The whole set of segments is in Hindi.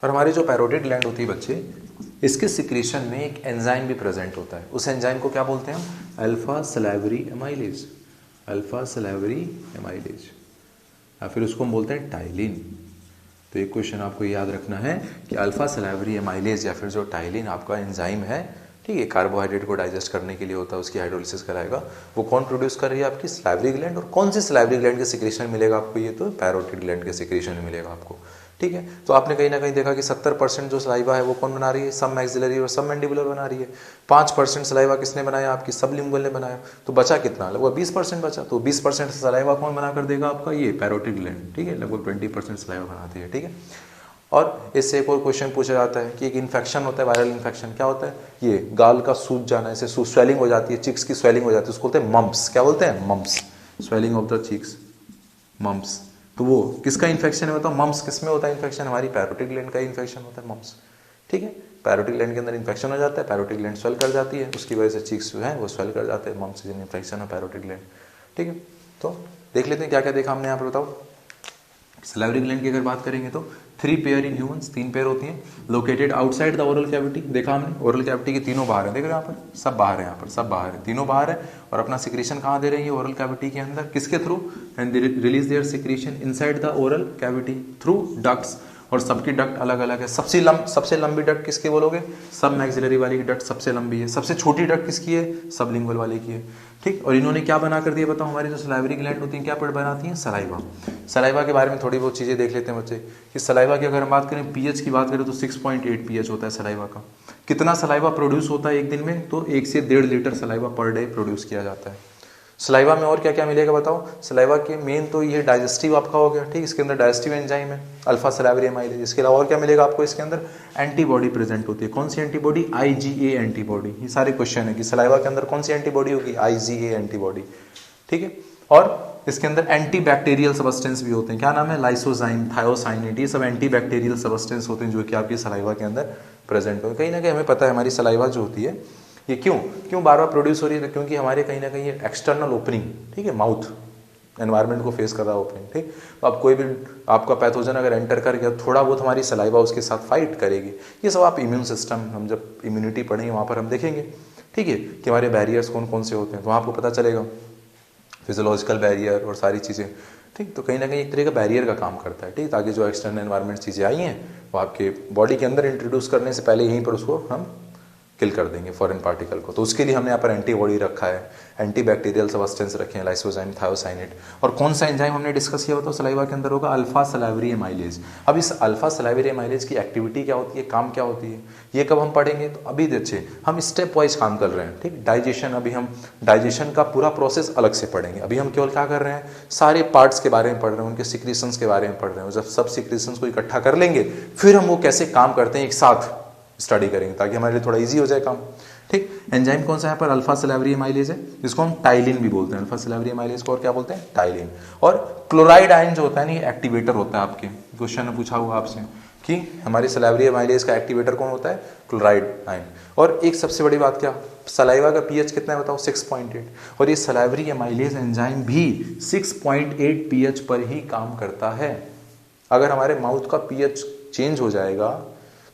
और हमारी जो पैरोटिड ग्लैंड होती है बच्चे, इसके सिक्रीशन में एक एंजाइम भी प्रेजेंट होता है। उस एंजाइम को क्या बोलते हैं हम? Alpha salivary amylase. Alpha salivary amylase, या फिर उसको हम बोलते हैं टाइलिन। तो एक क्वेश्चन आपको याद रखना है कि अल्फा सलाइवरी एमाइलेज या फिर जो टाइलिन आपका एंजाइम है, ठीक है, कार्बोहाइड्रेट को डाइजेस्ट करने के लिए होता है, उसकी हाइड्रोलिसिस कराएगा, वो कौन प्रोड्यूस कर रही है? आपकी सलाइवरी ग्लैंड। और कौन सी सलाइवरी ग्लैंड के सिक्रीशन मिलेगा आपको? ये तो पैरोटिड ग्लैंड के सिक्रीशन में मिलेगा आपको, ठीक है। तो आपने कहीं ना कहीं देखा कि 70% जो सलाइवा है वो कौन बना रही है? सब मैक्सिलरी और सब मैंडिबुलर बना रही है। 5% सलाइवा किसने बनाया? आपकी सबलिंगुअल ने बनाया। तो बचा कितना? लगभग 20% बचा। तो 20% सलाइवा कौन बना कर देगा? आपका ये पैरोटिड ग्लैंड, ठीक है। लगभग 20% सलाइवा बनाती है, ठीक है। और इससे एक और क्वेश्चन पूछा जाता है कि एक इन्फेक्शन होता है, वायरल इन्फेक्शन, क्या होता है? ये गाल का सूज जाना, ऐसे स्वेलिंग हो जाती है, चिक्स की स्वेलिंग हो जाती है, उसको बोलते हैं मम्प्स। क्या बोलते हैं? Mumps. Swelling of the cheeks, mumps. तो वो किसका इन्फेक्शन है बताओ? मम्प्स किस में होता है इन्फेक्शन? हमारी पैरोटिड ग्लैंड का इन्फेक्शन होता है, मम्प्स, ठीक है। पैरोटिड ग्लैंड के अंदर इन्फेक्शन हो जाता है, पैरोटिड ग्लैंड स्वेल कर जाती है, उसकी वजह से चीक्स जो है वो स्वेल कर जाते हैं, मम्प्स इन्फेक्शन है पैरोटिड ग्लैंड, ठीक है। तो देख लेते हैं क्या क्या देखा हमने यहाँ पर, बताओ। सलाइवरी ग्लैंड की अगर बात करेंगे तो 3 पेयर इन ह्यूमंस, 3 पेयर होती हैं, located outside the oral cavity. देखा हमने ओरल कैविटी के तीनों बाहर है, देख रहे हो यहाँ पर, सब बाहर है, यहाँ पर सब बाहर है, तीनों बाहर है। और अपना सिक्रीशन कहाँ दे रही है? ओरल कैविटी के अंदर। किसके through? And release their secretion inside the oral cavity through ducts. और सबकी डक्ट अलग अलग है। सबसे लंबी डक्ट किसकी बोलोगे? सब मैक्सिलरी वाली की डक्ट सबसे लंबी है। सबसे छोटी डक्ट किसकी है? सबलिंगुअल वाली की है, ठीक। और इन्होंने क्या बना कर दिया बताओ? हमारी जो सलाइवरी ग्लैंड होती है क्या बनाती हैं? सलाइवा। सलाइवा के बारे में थोड़ी बहुत चीज़ें देख लेते हैं बच्चे कि सलाइवा की अगर हम बात करें, पीएच की बात करें तो 6.8 पीएच होता है सलाइवा का। कितना सलाइवा प्रोड्यूस होता है एक दिन में? तो 1 से 1.5 litre saliva per day produce किया जाता है। सलाइवा में और क्या क्या मिलेगा बताओ? सलाइवा के मेन तो ये डाइजेस्टिव आपका हो गया, ठीक। इसके अंदर डाइजेस्टिव एंजाइम है अल्फा सलाइवरी एमाइलेज। इसके अलावा और क्या मिलेगा आपको? इसके अंदर एंटीबॉडी प्रेजेंट होती है। कौन सी एंटीबॉडी? IgA antibody. ये सारे क्वेश्चन है कि सलाइवा के अंदर कौन सी एंटीबॉडी होगी? IgA एंटीबॉडी, ठीक है। और इसके अंदर एंटी बैक्टीरियल सबस्टेंस भी होते हैं। क्या नाम है? Lysozyme, thiocyanate. ये सब एंटी बैक्टीरियल सबस्टेंस होते हैं जो कि आपकी सलाइवा के अंदर प्रेजेंट हो। कहीं ना कहीं हमें पता है हमारी सलाइवा जो होती है ये क्यों बार बार प्रोड्यूस हो रही है? तो क्योंकि हमारे कहीं ना कहीं ये एक्सटर्नल ओपनिंग, ठीक है, माउथ एनवायरनमेंट को फेस कर रहा है ओपनिंग, ठीक। तो अब कोई भी आपका पैथोजन अगर एंटर कर गया, थोड़ा बहुत हमारी सलाइवा उसके साथ फाइट करेगी। ये सब आप इम्यून सिस्टम, हम जब इम्यूनिटी पढ़ेंगे वहाँ पर हम देखेंगे, ठीक है, कि हमारे बैरियर्स कौन कौन से होते हैं, तो आपको पता चलेगा फिजियोलॉजिकल बैरियर और सारी चीज़ें, ठीक। तो कहीं ना कहीं एक तरह का बैरियर का काम करता है, ठीक, ताकि जो एक्सटर्नल एनवायरनमेंट चीज़ें आई हैं वो आपके बॉडी के अंदर इंट्रोड्यूस करने से पहले यहीं पर उसको हम किल कर देंगे, फॉरेन पार्टिकल को। तो उसके लिए हमने यहाँ पर एंटीबॉडी रखा है, एंटी बैक्टीरियल सबस्टेंस रखे हैं, लाइसोजाइम, थायोसाइनेट। और कौन सा एंजाइम हमने डिस्कस किया बताओ सलाइवा के अंदर होगा? Alpha salivary amylase. अब इस अल्फा सलाइवरी एमाइलेज की एक्टिविटी क्या होती है, काम क्या होती है, ये कब हम पढ़ेंगे? तो अभी देखिए हम स्टेप वाइज काम कर रहे हैं, ठीक। डाइजेशन, अभी हम डाइजेशन का पूरा प्रोसेस अलग से पढ़ेंगे। अभी हम केवल क्या कर रहे हैं? सारे पार्ट्स के बारे में पढ़ रहे हैं, उनके सिक्रीशंस के बारे में पढ़ रहे हैं। जब सब सिक्रीशंस को इकट्ठा कर लेंगे फिर हम वो कैसे काम करते हैं एक साथ स्टडी करेंगे, ताकि हमारे लिए थोड़ा इजी हो जाए काम, ठीक। एंजाइम कौन सा है यहाँ पर? अल्फा सलाइवरी एमाइलेज है, जिसको हम टाइलिन भी बोलते हैं। अल्फा सलाइवरी एमाइलेज को और क्या बोलते हैं? टाइलिन। और क्लोराइड आयन जो होता है ना, ये एक्टिवेटर होता है। आपके क्वेश्चन में पूछा हुआ आपसे कि हमारी सलाइवरी एमाइलेज का एक्टिवेटर कौन होता है? Chloride ion. और एक सबसे बड़ी बात क्या, सलाइवा का पीएच कितना है बताओ? 6.8। और ये सलाइवरी एमाइलेज एंजाइम भी 6.8 पीएच पर ही काम करता है। अगर हमारे माउथ का पीएच चेंज हो जाएगा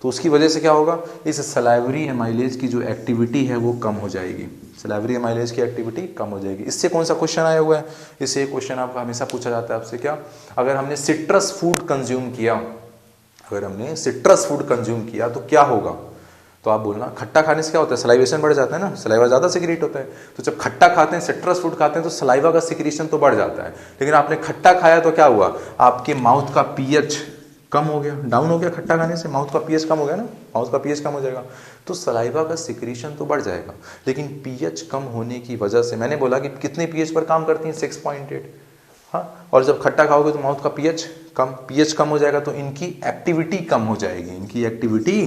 तो उसकी वजह से क्या होगा? इस सलाइवरी एमाइलेज की जो एक्टिविटी है वो कम हो जाएगी। सलाइवरी एमाइलेज की एक्टिविटी कम हो जाएगी। इससे कौन सा क्वेश्चन आया हुआ है? इससे एक क्वेश्चन आपका हमेशा पूछा जाता है आपसे, क्या, अगर हमने सिट्रस फूड कंज्यूम किया, अगर हमने सिट्रस फूड कंज्यूम किया तो क्या होगा? तो आप बोलना खट्टा खाने से क्या होता है? सलाइवेशन बढ़ जाता है ना, सलाइवा ज़्यादा सिक्रीट होता है। तो जब खट्टा खाते हैं, सिट्रस फूड खाते हैं, तो सलाइवा का सिक्रीशन तो बढ़ जाता है। लेकिन आपने खट्टा खाया तो क्या हुआ? आपके माउथ का पीएच कम हो गया, डाउन हो गया। खट्टा खाने से माउथ का पीएच कम हो गया ना, माउथ का पीएच कम हो जाएगा, तो सलाइवा का सिक्रीशन तो बढ़ जाएगा। लेकिन पीएच कम होने की वजह से, मैंने बोला कि कितने पीएच पर काम करती हैं? 6.8। हाँ, और जब खट्टा खाओगे तो माउथ का पीएच कम हो जाएगा, तो इनकी एक्टिविटी कम हो जाएगी, इनकी एक्टिविटी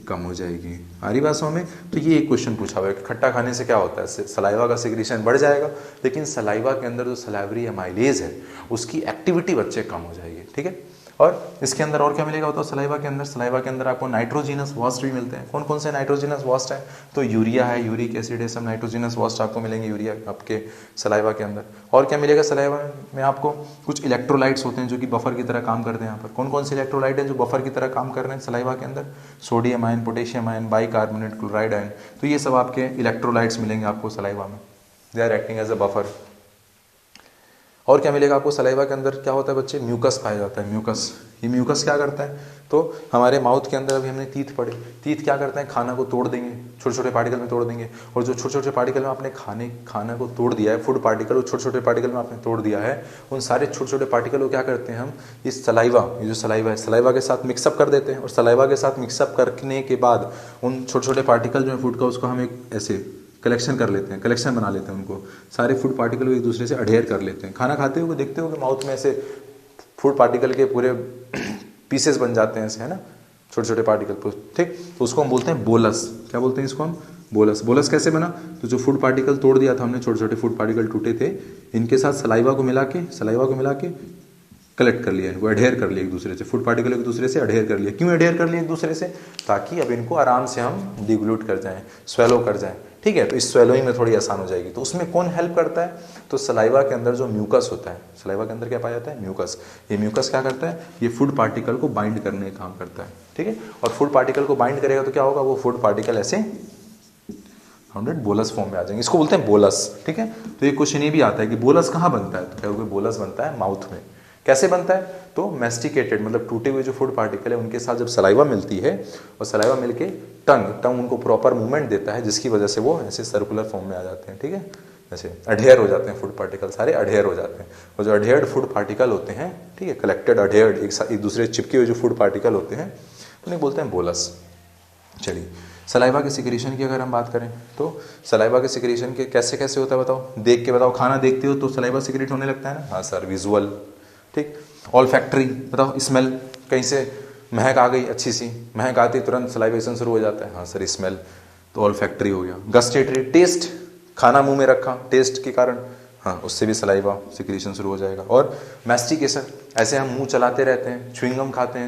कम हो जाएगी। आ रही बात समझ में? तो ये एक क्वेश्चन पूछा हुआ है कि खट्टा खाने से क्या होता है? सलाइवा का सिक्रीशन बढ़ जाएगा, लेकिन सलाइवा के अंदर जो सलाइवरी एमाइलेज है उसकी एक्टिविटी बच्चे कम हो जाएगी, ठीक है। और इसके अंदर और क्या मिलेगा बताओ सलाइवा के अंदर? सलाइवा के अंदर आपको नाइट्रोजिनस वॉस्ट भी मिलते हैं। कौन कौन से नाइट्रोजिनस वॉस्ट है? तो यूरिया है, यूरिक एसिड है, सब नाइट्रोजिनस वॉस्ट आपको मिलेंगे यूरिया आपके सलाइवा के अंदर। और क्या मिलेगा सलाइवा में आपको? कुछ इलेक्ट्रोलाइट्स होते हैं जो कि बफर की तरह काम करते हैं। यहाँ पर कौन कौन से इलेक्ट्रोलाइट हैं जो बफर की तरह काम कर रहे हैं सलाइवा के अंदर? Sodium ion, potassium ion, bicarbonate, chloride ion. तो ये सब आपके इलेक्ट्रोलाइट्स मिलेंगे आपको सलाइवा में, they are acting as a buffer. और क्या मिलेगा आपको सलाइवा के अंदर? क्या होता है बच्चे? म्यूकस पाया जाता है, म्यूकस। ये म्यूकस क्या करता है? तो हमारे माउथ के अंदर अभी हमने टीथ पढ़े, टीथ क्या करते हैं? खाना को तोड़ देंगे, छोटे छोटे पार्टिकल में तोड़ देंगे। और जो छोटे छोटे पार्टिकल में आपने खाना को तोड़ दिया है, फूड पार्टिकल, वो छोटे छोटे पार्टिकल में आपने तोड़ दिया है, उन सारे छोटे छोटे पार्टिकल को क्या करते हैं हम? इस सलाइवा, ये जो सलाइवा है, सलाइवा के साथ मिक्सअप कर देते हैं। और सलाइवा के साथ मिक्सअप करने के बाद उन छोटे छोटे पार्टिकल जो है फूड का, उसको हम एक ऐसे कलेक्शन कर लेते हैं, कलेक्शन बना लेते हैं उनको। सारे फूड पार्टिकल को एक दूसरे से अडेयर कर लेते हैं। खाना खाते हुए देखते हो कि माउथ में ऐसे फूड पार्टिकल के पूरे पीसेस बन जाते हैं ऐसे, है ना, छोटे छोटे पार्टिकल, ठीक। तो उसको हम बोलते हैं बोलस। क्या बोलते हैं इसको हम? बोलस। बोलस कैसे बना? तो जो फूड पार्टिकल तोड़ दिया था हमने, छोटे छोटे फूड पार्टिकल टूटे थे, इनके साथ सलाइवा को मिला के कलेक्ट कर लिया, इनको अडेयर कर लिया एक दूसरे से, फूड पार्टिकल एक दूसरे से अडेयर कर लिया। क्यों अडेयर कर लिया एक दूसरे से? ताकि अब इनको आराम से हम डिग्लूट कर जाएं, स्वेलो कर जाएं, ठीक है। तो इस स्वेलोइंग में थोड़ी आसान हो जाएगी। तो उसमें कौन हेल्प करता है? तो सलाइवा के अंदर जो म्यूकस होता है, सलाइवा के अंदर क्या पाया जाता है? म्यूकस। ये म्यूकस क्या करता है? ये फूड पार्टिकल को बाइंड करने का काम करता है, ठीक है। और फूड पार्टिकल को बाइंड करेगा तो क्या होगा? वो फूड पार्टिकल ऐसे बोलस फॉर्म में आ जाएंगे, इसको बोलते हैं बोलस, ठीक है। तो ये क्वेश्चन ये भी आता है कि बोलस कहाँ बनता है? तो क्या बोलस बनता है माउथ में। कैसे बनता है? तो मैस्टिकेटेड, मतलब टूटे हुए जो फूड पार्टिकल है उनके साथ जब सलाइवा मिलती है और सलाइवा मिलके टंग उनको प्रॉपर मूवमेंट देता है, जिसकी वजह से वो ऐसे सर्कुलर फॉर्म में आ जाते हैं, ठीक है। जैसे अडेयर हो जाते हैं फूड पार्टिकल, सारे अडेयर हो जाते हैं। और जो अडेयर्ड फूड पार्टिकल होते हैं, ठीक है, कलेक्टेड अडेयर्ड, एक दूसरे चिपके हुए जो फूड पार्टिकल होते हैं, उन्हें बोलते हैं बोलस। चलिए, सलाइवा के सिक्रीशन की अगर हम बात करें तो सलाइवा के सिक्रीशन के कैसे कैसे होता है बताओ? देख के बताओ। खाना देखते हो तो सलाइवा सिक्रीट होने लगता है ना? हाँ सर, विजुअल, ठीक। ऑल्फैक्टरी, बताओ, स्मेल, कहीं से महक आ गई, अच्छी सी महक आती तुरंत सलाइवेशन शुरू हो जाता है, हाँ सर स्मेल, तो ऑल्फैक्टरी हो गया। गस्टेटरी, टेस्ट, खाना मुंह में रखा, टेस्ट के कारण, हाँ उससे भी सलाइवा सिक्रीशन शुरू हो जाएगा। और मैस्टिकेशन, ऐसे हम मुंह चलाते रहते हैं, च्युइंगम खाते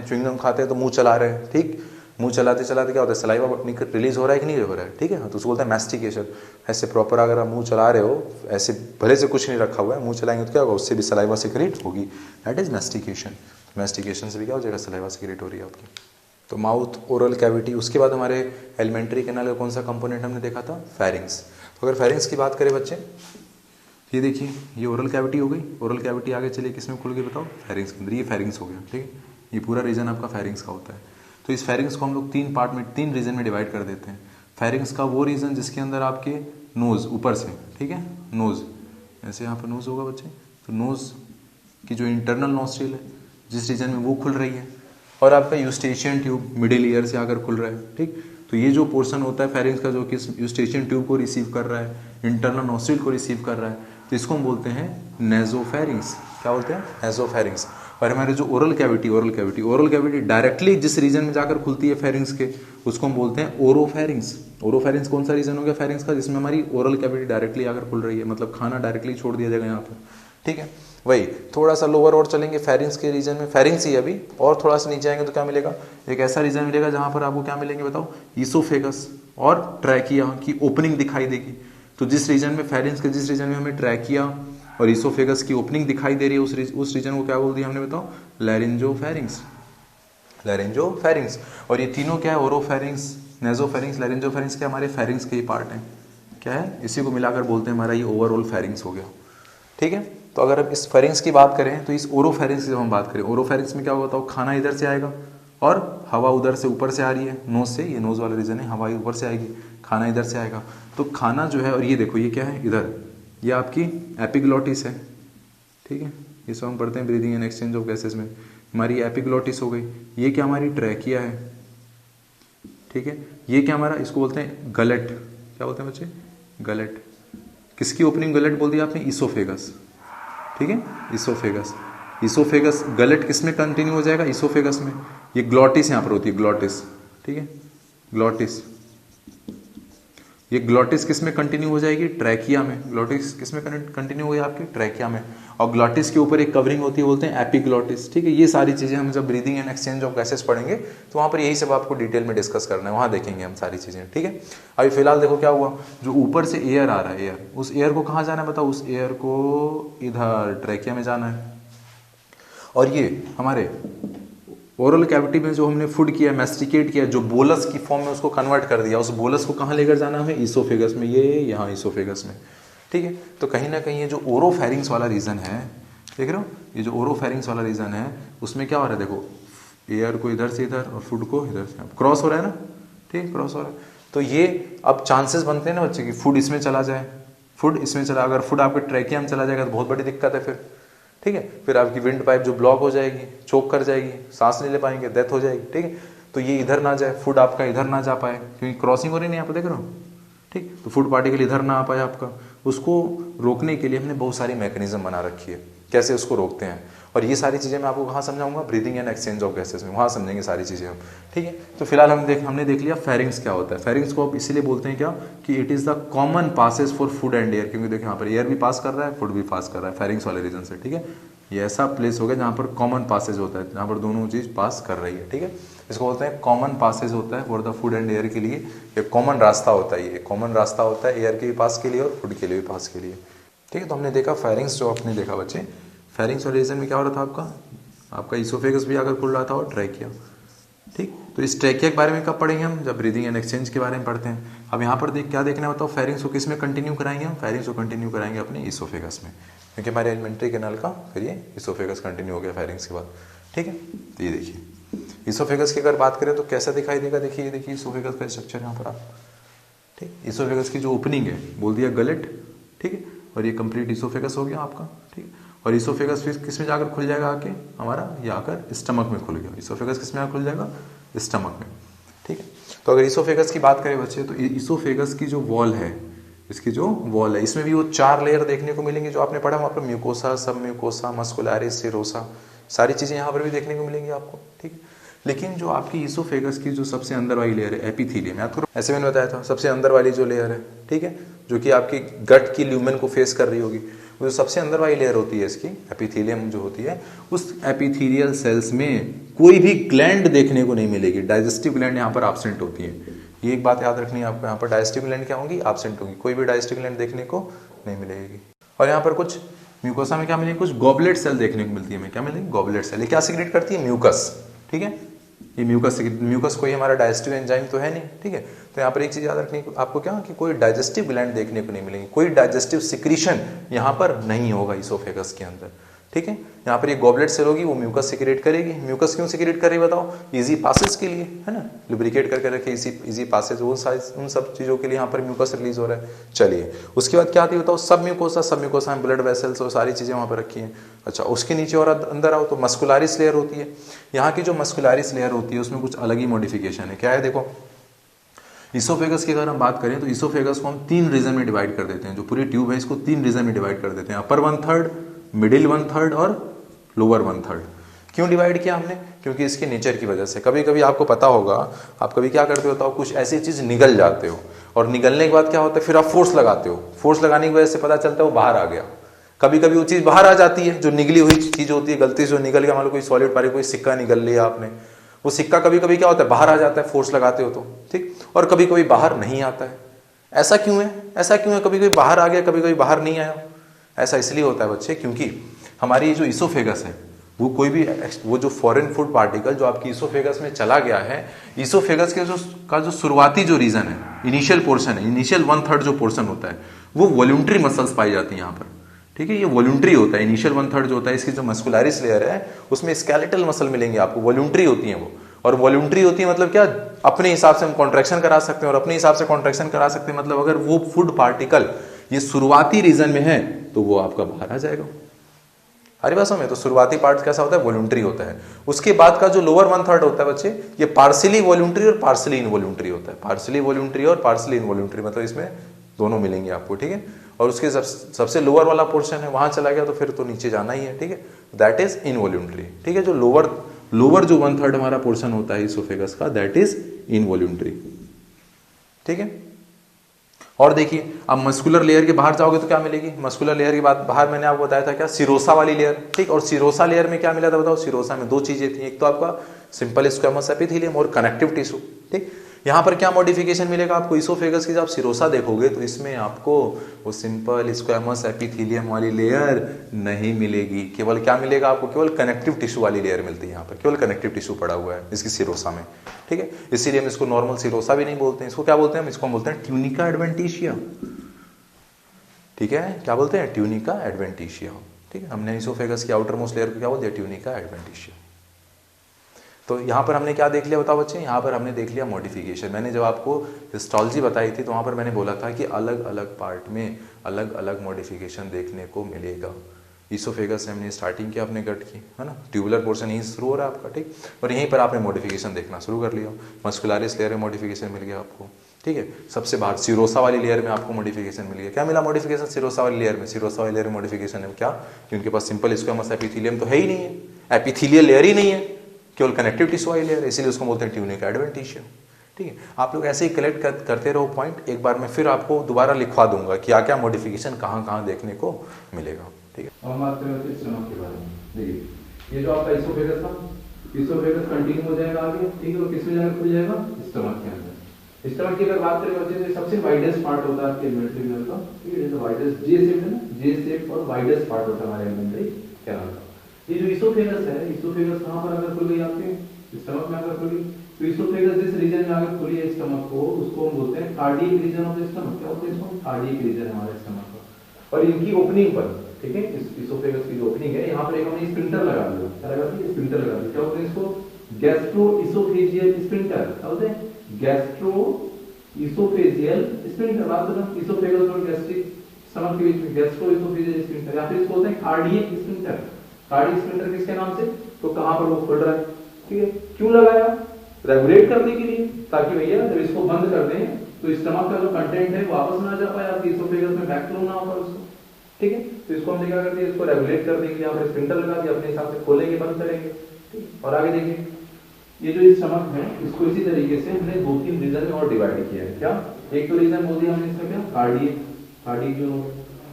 हैं तो मुंह चला रहे हैं, ठीक। मुंह चलाते चलाते क्या होता है? सलाइवा रिलीज हो रहा है कि नहीं हो रहा है, ठीक है। तो उसको बोलते हैं मैस्टिकेशन। ऐसे प्रॉपर अगर आप मुंह चला रहे हो, ऐसे भले से कुछ नहीं रखा हुआ है, मुंह चलाएंगे तो क्या होगा? उससे भी सलाइवा सिक्रेट होगी, दैट इज मैस्टिकेशन। मैस्टिकेशन से भी क्या हो जाएगा? सलाइवा सिक्रेट हो रही है आपकी। तो माउथ, ओरल कैविटी। उसके बाद हमारे एलिमेंट्री कैनाल का कौन सा कंपोनेंट हमने देखा था? फेरिंग्स। तो अगर फेरिंग्स की बात करें बच्चे, ये देखिए, ये ओरल कैविटी हो गई। ओरल कैविटी आगे चलिए किसमें खुल गई बताओ? फेरिंग्स के अंदर। ये फेरिंग्स हो गया, ठीक है। ये पूरा रीजन आपका फेरिंग्स का होता है। तो इस फेरिंग्स को हम लोग तीन पार्ट में, तीन रीजन में डिवाइड कर देते हैं। फेरिंग्स का वो रीजन जिसके अंदर आपके नोज ऊपर से, ठीक है, नोज, ऐसे यहाँ पर नोज होगा बच्चे, तो नोज की जो इंटरनल नॉस्ट्रिल है, जिस रीजन में वो खुल रही है, और आपका यूस्टेशियन ट्यूब मिडिल ईयर से आकर खुल रहा है, ठीक। तो ये जो पोर्शन होता है फेरिंग्स का जो कि यूस्टेशियन ट्यूब को रिसीव कर रहा है, इंटरनल नॉस्ट्रिल को रिसीव कर रहा है, तो इसको हम बोलते हैं नेजोफेरिंग्स। क्या बोलते हैं? नेजोफेरिंग्स। और हमारे जो ओरल कैविटी डायरेक्टली जिस रीजन में जाकर खुलती है फेरिंग्स के, उसको हम बोलते हैं ओरोफेरिंग्स। ओरोफेरिंग्स कौन सा रीजन हो गया फेरिंग्स का? जिसमें हमारी ओरल कैविटी डायरेक्टली आकर खुल रही है, मतलब खाना डायरेक्टली छोड़ दिया जाएगा यहाँ पर, ठीक है। वही थोड़ा सा लोअर और चलेंगे फेरिंग्स के रीजन में, फेरिंग्स ही अभी, और थोड़ा सा नीचे आएंगे तो क्या मिलेगा? एक ऐसा रीजन मिलेगा जहाँ पर आपको क्या मिलेंगे बताओ? ईसोफेगस और ट्रैकिया की ओपनिंग दिखाई देगी। तो जिस रीजन में फेरिंग्स के, जिस रीजन में हमें ट्रैकिया और ईसोफेगस की ओपनिंग दिखाई दे रही है, उस रीजन को क्या बोल दिया हमने बताओ? लैरिंजोफेरिंग्स। लैरिंजोफेरिंग्स। और ये तीनों क्या है? ओरोफेरिंग्स, नेजोफेरिंग्स, लैरिंजोफेरिंग्स के हमारे फेरिंग्स के ही पार्ट हैं। क्या है? इसी को मिलाकर बोलते हैं हमारा ये ओवरऑल फेरिंग्स हो गया, ठीक है। तो अगर अब इस फेरिंग्स की बात करें तो इस ओरोफेरिंग्स की जब हम बात करें, ओरोफेरिंग्स में क्या होगा बताओ? खाना इधर से आएगा और हवा उधर से ऊपर से आ रही है, नोज से, ये नोज वाला रीजन है, हवा ऊपर से आएगी, खाना इधर से आएगा। तो खाना जो है, और ये देखो ये क्या है इधर, ये आपकी एपिग्लॉटिस है, ठीक है। ये सब हम पढ़ते हैं breathing and exchange of gases में, हमारी एपिग्लॉटिस हो गई। ये क्या? हमारी ट्रैकिया है, ठीक है। ये क्या हमारा? इसको बोलते हैं गलेट। क्या बोलते हैं बच्चे? गलेट। किसकी ओपनिंग गलेट बोल दिया आपने? ईसोफेगस, ठीक है, ईसोफेगस। ईसोफेगस गलेट किस में कंटिन्यू हो जाएगा? ईसोफेगस में। ये ग्लॉटिस यहाँ पर होती है, ग्लॉटिस, ठीक है, ग्लॉटिस। ये ग्लॉटिस किस में कंटिन्यू हो जाएगी? ट्रैकिया में। ग्लॉटिस किस में कंटिन्यू हुई आपकी? ट्रैकिया में। और ग्लॉटिस के ऊपर एक कवरिंग होती है, बोलते हैं एपिग्लॉटिस, ठीक है। ये सारी चीज़ें हम जब breathing and exchange of gases पढ़ेंगे तो वहाँ पर यही सब आपको डिटेल में डिस्कस करना है, वहाँ देखेंगे हम सारी चीज़ें, ठीक है। अभी फिलहाल देखो क्या हुआ, जो ऊपर से एयर आ रहा है, एयर, उस एयर को कहाँ जाना है बताओ? उस एयर को इधर ट्रैकिया में जाना है। और ये हमारे ओरल कैविटी में जो हमने फूड किया, मैस्टिकेट किया, जो बोलस की फॉर्म में उसको कन्वर्ट कर दिया, उस बोलस को कहाँ लेकर जाना है? ईसोफेगस में, ये यहाँ ईसोफेगस में, ठीक है। तो कहीं ना कहीं ये जो ओरोफेरिंग्स वाला रीजन है, देख रहे हो, ये जो ओरोफेरिंग्स वाला रीजन है उसमें क्या हो रहा है? देखो, एयर को इधर से इधर और फूड को इधर से क्रॉस हो रहा है ना, ठीक है, क्रॉस हो रहा है। तो ये अब चांसेस बनते हैं ना बच्चे की फूड इसमें चला जाए, फूड इसमें चला, अगर फूड आपके ट्रैकिया में चला जाएगा तो बहुत बड़ी दिक्कत है फिर, ठीक है। फिर आपकी विंड पाइप जो ब्लॉक हो जाएगी, चोक कर जाएगी, सांस नहीं ले पाएंगे, डेथ हो जाएगी, ठीक है। तो ये इधर ना जाए, फूड आपका इधर ना जा पाए, क्योंकि क्रॉसिंग हो रही नहीं, आप देख रहे हो, ठीक। तो फूड पार्टिकल इधर ना आ पाए आपका, उसको रोकने के लिए हमने बहुत सारी मैकेनिज्म बना रखी है, कैसे उसको रोकते हैं। और ये सारी चीज़ें मैं आपको कहाँ समझाऊंगा? Breathing and exchange of gases में, वहाँ समझेंगे सारी चीज़ें हम, ठीक है। तो फिलहाल हमने देख लिया फेरिंग्स क्या होता है। फेरिंग्स को आप इसीलिए बोलते हैं क्या, कि it is the common passage for food and air, क्योंकि देखिए यहाँ पर एयर भी पास कर रहा है, फूड भी पास कर रहा है, फेरिंग्स वाले रीजन से, ठीक है। ये ऐसा प्लेस हो गया जहाँ पर कॉमन पासेज होता है, जहाँ पर दोनों चीज़ पास कर रही है, ठीक है। इसको बोलते हैं कॉमन पासेज होता है for the food and air के लिए, एक कॉमन रास्ता होता है, ये कॉमन रास्ता होता है एयर के भी पास के लिए और फूड के लिए भी पास के लिए, ठीक है। तो हमने देखा फेरिंग्स, जो आपने देखा बच्चे, फेरिंग्स वाले रीजन में क्या हो रहा था आपका ईसोफेगस भी आकर खुल रहा था और ट्रैकिया, ठीक। तो इस ट्रैकिया के बारे में कब पढ़ेंगे हम? जब ब्रीदिंग एंड एक्सचेंज के बारे में पढ़ते हैं। अब यहाँ पर क्या देखना बताओ, फेरिंग्स को किस में कंटिन्यू कराएंगे हम? फेरिंग्स को कंटिन्यू कराएंगे अपने ईसोफेगस में, क्योंकि हमारे एलिमेंट्री कैनाल का फिर ये ईसोफेगस कंटिन्यू हो गया फेरिंग्स के बाद, ठीक है। तो ये देखिए ईसोफेगस की अगर बात करें तो कैसा दिखाई देगा, देखिए, ये देखिए ईसोफेगस का स्ट्रक्चर यहाँ पर आप, ठीक। ईसोफेगस की जो ओपनिंग है, बोल दिया गलेट, ठीक है। और ये कंप्लीट ईसोफेगस हो गया आपका, ठीक। और ईसोफेगस फिर किस में जाकर खुल जाएगा आके? हमारा ये आकर स्टमक में खुल गया। ईसोफेगस किस में आकर खुल जाएगा? स्टमक में, ठीक है। तो अगर ईसोफेगस की बात करें बच्चे, तो ईसोफेगस की जो वॉल है, इसकी जो वॉल है, इसमें भी वो 4 लेयर देखने को मिलेंगे जो आपने पढ़ा वहाँ पर, म्यूकोसा, सब म्यूकोसा, मस्कुलरिस, सेरोसा, सारी चीज़ें यहाँ पर भी देखने को मिलेंगी आपको, ठीक है। लेकिन जो आपकी ईसोफेगस की जो सबसे अंदर वाली लेयर है, एपिथीलियम, याद करो, ऐसे मैंने बताया था, सबसे अंदर वाली जो लेयर है, ठीक है, जो कि आपकी गट की ल्यूमेन को फेस कर रही होगी, वो जो सबसे अंदर वाली लेयर होती है इसकी, एपिथेलियम जो होती है, उस एपिथेलियल सेल्स में कोई भी ग्लैंड देखने को नहीं मिलेगी। डाइजेस्टिव ग्लैंड यहाँ पर एब्सेंट होती है, ये एक बात याद रखनी है आपको। यहाँ पर डाइजेस्टिव ग्लैंड क्या होंगी? एब्सेंट होगी, कोई भी डाइजेस्टिव ग्लैंड देखने को नहीं मिलेगी। और यहाँ पर कुछ म्यूकोसा में क्या मिलेगी? कुछ गॉबलेट सेल देखने को मिलती है, क्या मिलेगी? Goblet cell. ये क्या सिक्रेट करती है? म्यूकस, ठीक है। ये म्यूकस कोई हमारा डाइजेस्टिव एंजाइम तो है नहीं, ठीक है। तो यहाँ पर एक चीज याद रखनी आपको, क्या कि कोई डाइजेस्टिव ग्लैंड देखने को नहीं मिलेंगे, कोई डाइजेस्टिव सिक्रीशन यहाँ पर नहीं होगा ईसोफेगस के अंदर, ठीक है। यहाँ पर ये गॉबलेट सेल होगी, वो म्यूकस सिक्रेट करेगी। म्यूकस क्यों सिक्रेट कर रही है बताओ? इजी पासेज के लिए, है ना, लुब्रिकेट करके रखे, इजी पासेज, वो उन सब चीज़ों के लिए यहाँ पर म्यूकस रिलीज हो रहा है। चलिए, उसके बाद क्या आती है बताओ? सब म्यूकोसा में ब्लड वेसल्स और सारी चीज़ें वहाँ पर रखी हैं। अच्छा, उसके नीचे और अंदर आओ तो मस्कुलरिस लेयर होती है। यहाँ की जो मस्कुलरिस लेयर होती है उसमें कुछ अलग ही मॉडिफिकेशन है। क्या है? देखो, ईसोफेगस की अगर हम बात करें तो ईसोफेगस को हम 3 रीजन में डिवाइड कर देते हैं। जो पूरी ट्यूब है इसको 3 रीजन में डिवाइड कर देते हैं, अपर 1/3, मिडिल 1/3 और लोअर 1/3। क्यों डिवाइड किया हमने? क्योंकि इसके नेचर की वजह से। कभी कभी आपको पता होगा, आप कभी क्या करते हो, कुछ ऐसी चीज निगल जाते हो और निगलने के बाद क्या होता है, फिर आप फोर्स लगाते हो, फोर्स लगाने की वजह से पता चलता है वो बाहर आ गया। कभी कभी वो चीज बाहर आ जाती है जो निगली हुई चीज होती है, गलती से जो निकल गया, मान लो कोई सॉलिड पानी, कोई सिक्का निगल लिया आपने, वो सिक्का कभी कभी क्या होता है, बाहर आ जाता है, फोर्स लगाते हो तो, ठीक। और कभी कभी बाहर नहीं आता है। ऐसा क्यों है? ऐसा क्यों है? कभी कभी बाहर आ गया, कभी कभी बाहर नहीं आया। ऐसा इसलिए होता है बच्चे, क्योंकि हमारी जो ईसोफेगस है, वो कोई भी वो जो फॉरेन फूड पार्टिकल जो आपकी ईसोफेगस में चला गया है, ईसोफेगस के जो शुरुआती जो रीजन है, इनिशियल पोर्शन है, इनिशियल 1/3 जो पोर्शन होता है, वो वॉल्यूंटरी मसल्स पाई जाती है यहाँ पर, ठीक है। ये वॉल्यूंटरी होता है, इनिशियल 1/3 जो होता है। इसकी जो मस्कुलरिस लेयर है उसमें स्केलेटल मसल मिलेंगे आपको, वॉल्यूंटरी होती है वो। और वॉल्यूंटरी होती है मतलब क्या? अपने हिसाब से हम कॉन्ट्रैक्शन करा सकते हैं, और अपने हिसाब से कॉन्ट्रैक्शन करा सकते हैं मतलब अगर वो फूड पार्टिकल ये शुरुआती रीजन में है तो वो आपका बाहर आ जाएगा। हरी भाषा में तो शुरुआती पार्ट कैसा होता है? वॉल्यूंटरी होता है। उसके बाद का जो लोअर 1/3 होता है बच्चे, ये पार्शियली वॉल्यूंटरी और पार्शियली इनवॉल्यूंटरी होता है। पार्शियली वॉल्यूंटरी और पार्शियली इनवॉल्यूंटरी, मतलब इसमें दोनों मिलेंगे आपको, ठीक है। और उसके सबसे लोअर वाला पोर्शन है, वहां चला गया तो फिर तो नीचे जाना ही है, ठीक है। दैट इज इनवॉल्यूंटरी, ठीक है। जो लोअर जो 1/3 हमारा पोर्शन होता है ईसोफेगस का, दैट इज इनवॉल्यूंटरी, ठीक है। और देखिए अब मस्कुलर लेयर के बाहर जाओगे तो क्या मिलेगी, मस्कुलर लेयर के बाद बाहर मैंने आपको बताया था क्या, सिरोसा वाली लेयर, ठीक। और सिरोसा लेयर में क्या मिला था बताओ, सिरोसा में दो चीजें थी, एक तो आपका सिंपल स्क्वेमस एपिथेलियम और कनेक्टिव टिश्यू, ठीक। यहाँ पर क्या मॉडिफिकेशन मिलेगा आपको, इसोफेगस की जब आप सिरोसा देखोगे तो इसमें आपको वो सिंपल स्क्वेमस एपिथेलियम वाली लेयर नहीं मिलेगी, केवल क्या मिलेगा आपको, केवल कनेक्टिव टिश्यू वाली लेयर मिलती है। यहाँ पर केवल कनेक्टिव टिश्यू पड़ा हुआ है इसकी सिरोसा में, ठीक है। इसीलिए हम इसको नॉर्मल सिरोसा भी नहीं बोलते हैं, इसको क्या बोलते हैं, इसको हम बोलते हैं ट्यूनिका एडवेंटिशिया, ठीक है। क्या बोलते हैं, ट्यूनिका एडवेंटिशिया, ठीक है। हमने इसोफेगस की आउटर मोस्ट लेयर को क्या बोलते हैं, ट्यूनिका एडवेंटिशिया। तो यहाँ पर हमने क्या देख लिया बताओ बच्चे, यहाँ पर हमने देख लिया मॉडिफिकेशन। मैंने जब आपको हिस्टोलॉजी बताई थी तो वहाँ पर मैंने बोला था कि अलग अलग पार्ट में अलग अलग मॉडिफिकेशन देखने को मिलेगा। इसोफेगस से हमने स्टार्टिंग किया अपने गट की, है ना, ट्यूबुलर पोर्शन यहीं शुरू हो रहा है आपका, ठीक। और यहीं पर आपने मॉडिफिकेशन देखना शुरू कर लिया, मस्कुलरिस लेयर में मॉडिफिकेशन मिल गया आपको, ठीक है। सबसे बाहर सिरोसा वाली लेयर में आपको मॉडिफिकेशन मिल गया। क्या मिला मॉडिफिकेशन सिरोसा वाली लेयर में, सिरोसा वाली लेयर में मॉडिफिकेशन है क्या, कि उनके पास सिंपल स्क्वेमस एपिथेलियम तो है ही नहीं है, एपिथेलियल लेयर ही नहीं है, केवल कनेक्टिव टिश्यू वाली लेयर, इसीलिए उसको बोलते हैं ट्यूनिका एडवेंटिशिया, ठीक है। आप लोग ऐसे ही कलेक्ट करते रहो पॉइंट, एक बार मैं फिर आपको दोबारा लिखवा दूंगा क्या क्या मॉडिफिकेशन कहाँ कहाँ देखने को मिलेगा, ठीक है। अब हम बात करें स्टमक के बारे में। देखिए ये जो आपका इसोफेगस था, इसोफेगस कंटिन्यू हो जाएगा आगे, ठीक है, और किस में जाकर खुल जाएगा, स्टमक के अंदर। स्टमक की अगर बात करें बच्चे तो सबसे वाइडेस्ट पार्ट होता है आपके एलिमेंट्री कैनाल का, ठीक है, वाइडेस्ट जे शेप है ना, जे शेप और वाइडेस्ट पार्ट होता है हमारे एलिमेंट्री कैनाल का। ये जो इसोफेगस है, इसोफेगस कहाँ पर अगर खुल गई आपके स्टमक में अगर खुली, तो इसोफेगस जिस रीजन में अगर खुली है स्टमक को, उसको हम बोलते हैं cardiac region of the stomach. क्या बोलते हैं इसको, कार्डियक रीजन है हमारे स्टमक का। और इनकी ओपनिंग पर, ठीक है, इस इसोफेगस की जो ओपनिंग है, यहाँ पर एक हमने स्पिंटर लगा दिया, क्या लगा दिया, स्पिंटर लगा दिया। क्या बोलते हैं इसको, गैस्ट्रो इसोफेजियल स्पिंटर। क्या बोलते हैं, गैस्ट्रो इसोफेजियल स्पिंटर। बात करो इसोफेगस और गैस्ट्रिक स्टमक के बीच में गैस्ट्रो इसोफेजियल स्पिंटर, या फिर इसको बोलते हैं कार्डियक स्पिंटर। कार्डियक स्पिंटर किसके नाम से, तो कहां पर वो खुल रहा है, ठीक है। क्यों लगाया, रेगुलेट करने के लिए, ताकि भैया जब इसको बंद कर दें तो स्टमक का जो कंटेंट है वापस ना जा पाए आपके इसोफेगस में, बैकफ्लो ना हो उसको, ठीक है। तो इसको हमने क्या कर दिया, इसको रेगुलेट कर देंगे, यहाँ पर स्पिंटर लगा दिया, अपने हिसाब से खोलेंगे बंद करेंगे, ठीक। और आगे देखिए ये जो स्टमक है इसको इसी तरीके से हमने दो तीन रीजन में और डिवाइड किया है। क्या, एक तो रीजन बोल दिया हमने इसका क्या, कार्डियक जो,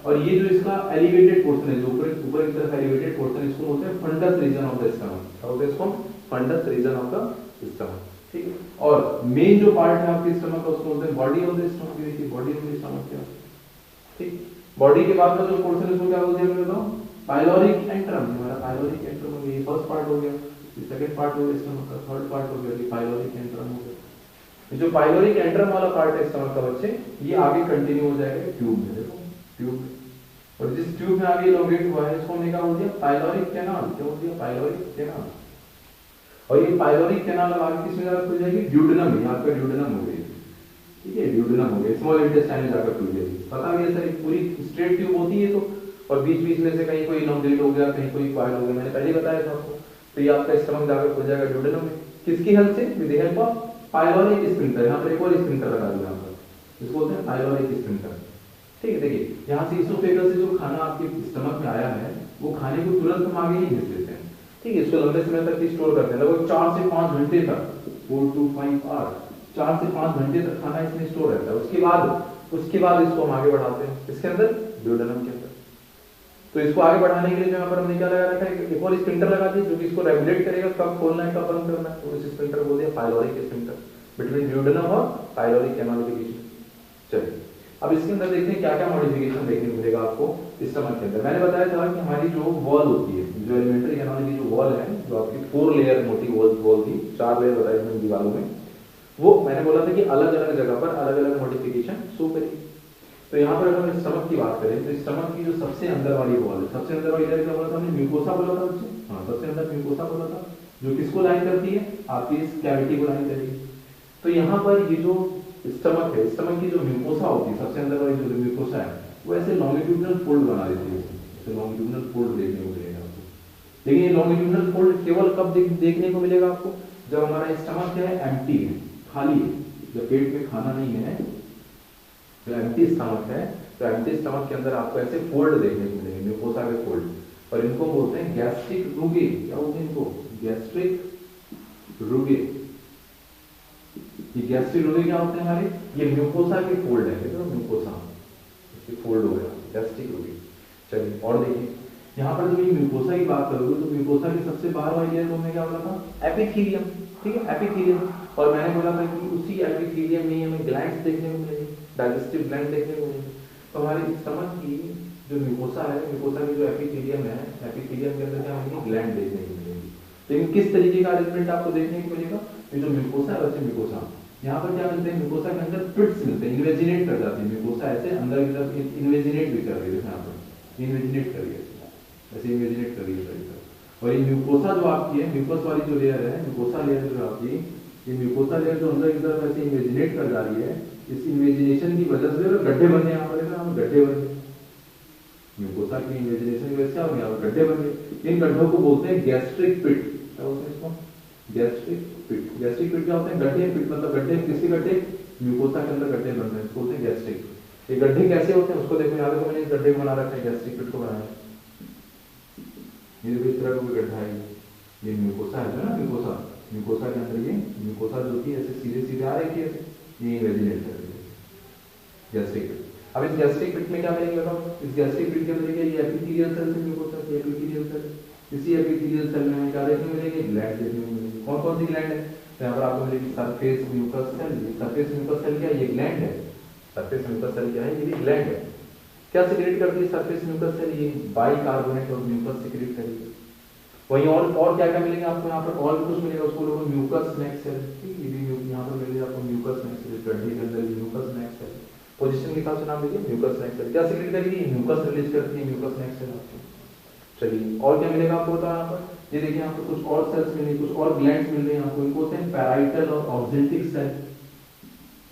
और ये जो इसका एलिवेटेड पोर्शन है, जो ऊपर की तरफ एलिवेटेड पोर्शन, इसको बोलते हैं fundus region of the stomach. क्या बोलते हैं इसको, fundus region of the stomach, ठीक है। और मेन जो पार्ट है आपके स्टमक का उसको बोलते हैं बॉडी ऑफ द स्टमक। देखिए बॉडी ऑफ द स्टमक क्या, ठीक। बॉडी के बाद का जो पोर्शन है उसको क्या बोलते हैं, बताओ, पाइलोरिक एंट्रम। हमारा पाइलोरिक एंट्रम हो गया, फर्स्ट पार्ट हो गया, सेकंड पार्ट हो गया स्टमक का, थर्ड पार्ट हो गया पाइलोरिक एंट्रम हो गया। जो पाइलोरिक एंट्रम वाला पार्ट है स्टमक का बच्चे, ये आगे कंटिन्यू हो जाएगा ट्यूब में, देखो ट्यूब, और जिस ट्यूब में आगे इलोंगेट हुआ है इसको हमने क्या बोल दिया, पाइलोरिक कैनाल। क्या बोल दिया, पाइलोरिक कैनाल। और ये पाइलोरिक कैनाल अब आगे किसमें जाकर खुल जाएगी, ड्यूडेनम में, आपका ड्यूडेनम हो गई, ठीक है, ड्यूडेनम हो गया, स्मॉल इंटेस्टाइन में जाकर खुल जाएगी। पता भी है सर, पूरी स्ट्रेट ट्यूब होती है तो, और बीच बीच में से कहीं कोई इलोंगेट हो गया, कहीं कोई कॉइल हो गया, मैंने पहले बताया था आपको। तो ये आपका स्टमक जाकर खुल जाएगा ड्यूडेनम में, किसकी हेल्प से, with the help of pyloric sphincter. यहाँ पर एक और स्फिंक्टर लगा दिया आपका, इसको बोलते हैं पाइलोरिक स्फिंक्टर, ठीक है। देखिए यहाँ से इसोफेगस से जो खाना आपके स्टमक में आया है वो खाने को तुरंत हम आगे नहीं भेज देते हैं, ठीक है, इसको लंबे समय तक स्टोर करते हैं, लगभग 4 से 5 घंटे तक, 4 to 5 आवर, 4 से 5 घंटे तक खाना इसमें स्टोर रहता है। उसके बाद इसको हम आगे बढ़ाते हैं, इसके अंदर ड्यूडेनम के अंदर। तो इसको आगे बढ़ाने के लिए यहाँ पर हमने क्या लगा रखा है, एक और स्फिंक्टर लगा दिया जो कि इसको रेगुलेट करेगा कब खोलना है कब बंद करना है। तो इस स्फिंक्टर को दिया पाइलोरिक स्फिंक्टर, बिटवीन ड्यूडेनम और पाइलोरिक कैनाल के बीच में। चलिए अब इसके अंदर देखते हैं क्या क्या मॉडिफिकेशन देखने को मिलेगा आपको स्टमक के अंदर। मैंने बताया था कि हमारी जो वॉल होती है, जो एलिमेंट्री कैनाल की जो वॉल है, जो आपकी 4 लेयर मोटी वॉल थी, 4 लेयर बताई मैंने दीवारों में, वो मैंने बोला था कि अलग अलग जगह पर अलग अलग मॉडिफिकेशन शो करेगी। तो यहाँ पर अगर हम स्टमक की बात करें तो स्टमक की जो सबसे अंदर वाली वॉल है, सबसे अंदर वाली लेयर क्या बोला था हमने, म्यूकोसा बोला था उससे, हाँ सबसे अंदर म्यूकोसा बोला था, जो किसको लाइन करती है, आपकी इस कैविटी को लाइन करेगी। तो यहाँ पर ये जो स्टमक है, स्टमक की जो म्यूकोसा होती है, सबसे अंदर वाली जो म्यूकोसा है, वो ऐसे लॉन्गिट्यूडनल फोल्ड बना देती है, ऐसे लॉन्गिट्यूडनल फोल्ड देखने को मिलेगा आपको। लेकिन ये लॉन्गिट्यूडनल फोल्ड केवल कब देखने को मिलेगा आपको, जब हमारा स्टमक है एम्प्टी है, खाली है, जब पेट में खाना नहीं है, जो एम्प्टी स्टमक है, तो एम्प्टी स्टमक के अंदर आपको ऐसे फोल्ड देखने को मिलेंगे, म्यूकोसा के फोल्ड, और इनको बोलते हैं गैस्ट्रिक रूगे। क्या बोलते हैं इनको, गैस्ट्रिक रूगे, ये गैस्ट्रिक रोगी क्या होते हैं हमारे, ये म्यूकोसा के फोल्ड है, देखो म्यूकोसा इसके फोल्ड हो गया गैस्ट्रिक रोगी। चलिए और देखिए यहाँ पर जब ये म्यूकोसा की बात करोगे तो म्यूकोसा के सबसे बाहर वाली लेयर में क्या बोला था, एपिथेलियम, ठीक है एपिथेलियम। और मैंने बोला था कि उसी एपिथेलियम में हमें ग्लैंड्स देखने को मिलेंगे, डाइजेस्टिव ग्लैंड देखने को मिलेंगे। तो हमारे स्टमक की जो म्यूकोसा है, म्यूकोसा की जो एपिथेलियम है, एपिथेलियम के अंदर क्या मिलेंगे, ग्लैंड देखने को मिलेंगे। लेकिन किस तरीके का अरेंजमेंट आपको देखने को मिलेगा, ये जो म्यूकोसा है वैसे म्यूकोसा, यहाँ पर क्या मिलते हैं, म्यूकोसा के अंदर पिट्स मिलते हैं, इन्वेजिनेट कर जाते हैं म्यूकोसा, ऐसे अंदर की तरफ इन्वेजिनेट भी कर रही है, यहाँ पर इन्वेजिनेट कर रही है, ऐसे इन्वेजिनेट कर रही है सारी तरफ। और ये म्यूकोसा जो आपकी है, म्यूकस वाली जो लेयर है, म्यूकोसा लेयर जो आपकी, ये म्यूकोसा लेयर जो अंदर की तरफ ऐसे इन्वेजिनेट कर जा रही है, इस इन्वेजिनेशन की वजह से गड्ढे बने, यहाँ पर गड्ढे बने, म्यूकोसा की इन्वेजिनेशन की वजह से और यहाँ पर गड्ढे बने। इन गड्ढों को बोलते हैं गैस्ट्रिक पिट, क्या बोलते हैं इसको, गैस्ट्रिक पिट। गैस्ट्रिक पिट क्या होते हैं, गड्ढे, पिट मतलब गड्ढे, किसके गड्ढे, म्यूकोसा के अंदर गड्ढे बन रहे हैं, बोलते हैं गैस्ट्रिक। ये गड्ढे कैसे होते हैं उसको देखो, यहाँ देखो मैंने इस गड्ढे को बना रखा है, गैस्ट्रिक पिट को बनाया, ये इस तरह का कोई गड्ढा है, ये म्यूकोसा है ना, म्यूकोसा, म्यूकोसा के अंदर ये म्यूकोसा जो की ऐसे सीधे सीधे आ रही है, ये इन्वेजिनेट कर रही है गैस्ट्रिक पिट। अब इस गैस्ट्रिक पिट में क्या मिलेंगे बताओ, इस गैस्ट्रिक पिट के अंदर ये एपिथेलियल सेल से म्यूकोसा की एपिथेलियल सेल, इसी एपिथेलियल सेल में क्या देखने मिलेंगे, ग्लैंड देखने को मिलेंगे। कौन कौन सी ग्लैंड है, तो यहाँ पर आपको मिलेगी surface mucus cell. Surface mucus cell क्या है, ये ग्लैंड है, सरफेस म्यूकस सेल क्या है, ये भी ग्लैंड है। क्या सिक्रेट करती है सरफेस म्यूकस सेल, ये बाइकार्बोनेट और म्यूकस सिक्रेट करेगी। वहीं और क्या क्या मिलेगा आपको, यहाँ पर और भी कुछ मिलेगा, उसको लोग म्यूकस नेक सेल, ठीक है, ये भी यहाँ पर मिलेगा आपको म्यूकस नेक सेल, गड्ढे के अंदर म्यूकस नेक सेल, पोजीशन के हिसाब से नाम लीजिए, म्यूकस नेक सेल। क्या सिक्रेट करेगी, म्यूकस रिलीज करती है म्यूकस नेक सेल आपको। चलिए और क्या मिलेगा आपको बताओ, यहाँ पर ये देखिए यहाँ पर कुछ और सेल्स मिलेंगे, कुछ और ग्लैंड्स मिल रहे हैं आपको, इनको बोलते हैं पैराइटल और ऑक्जेंटिक सेल,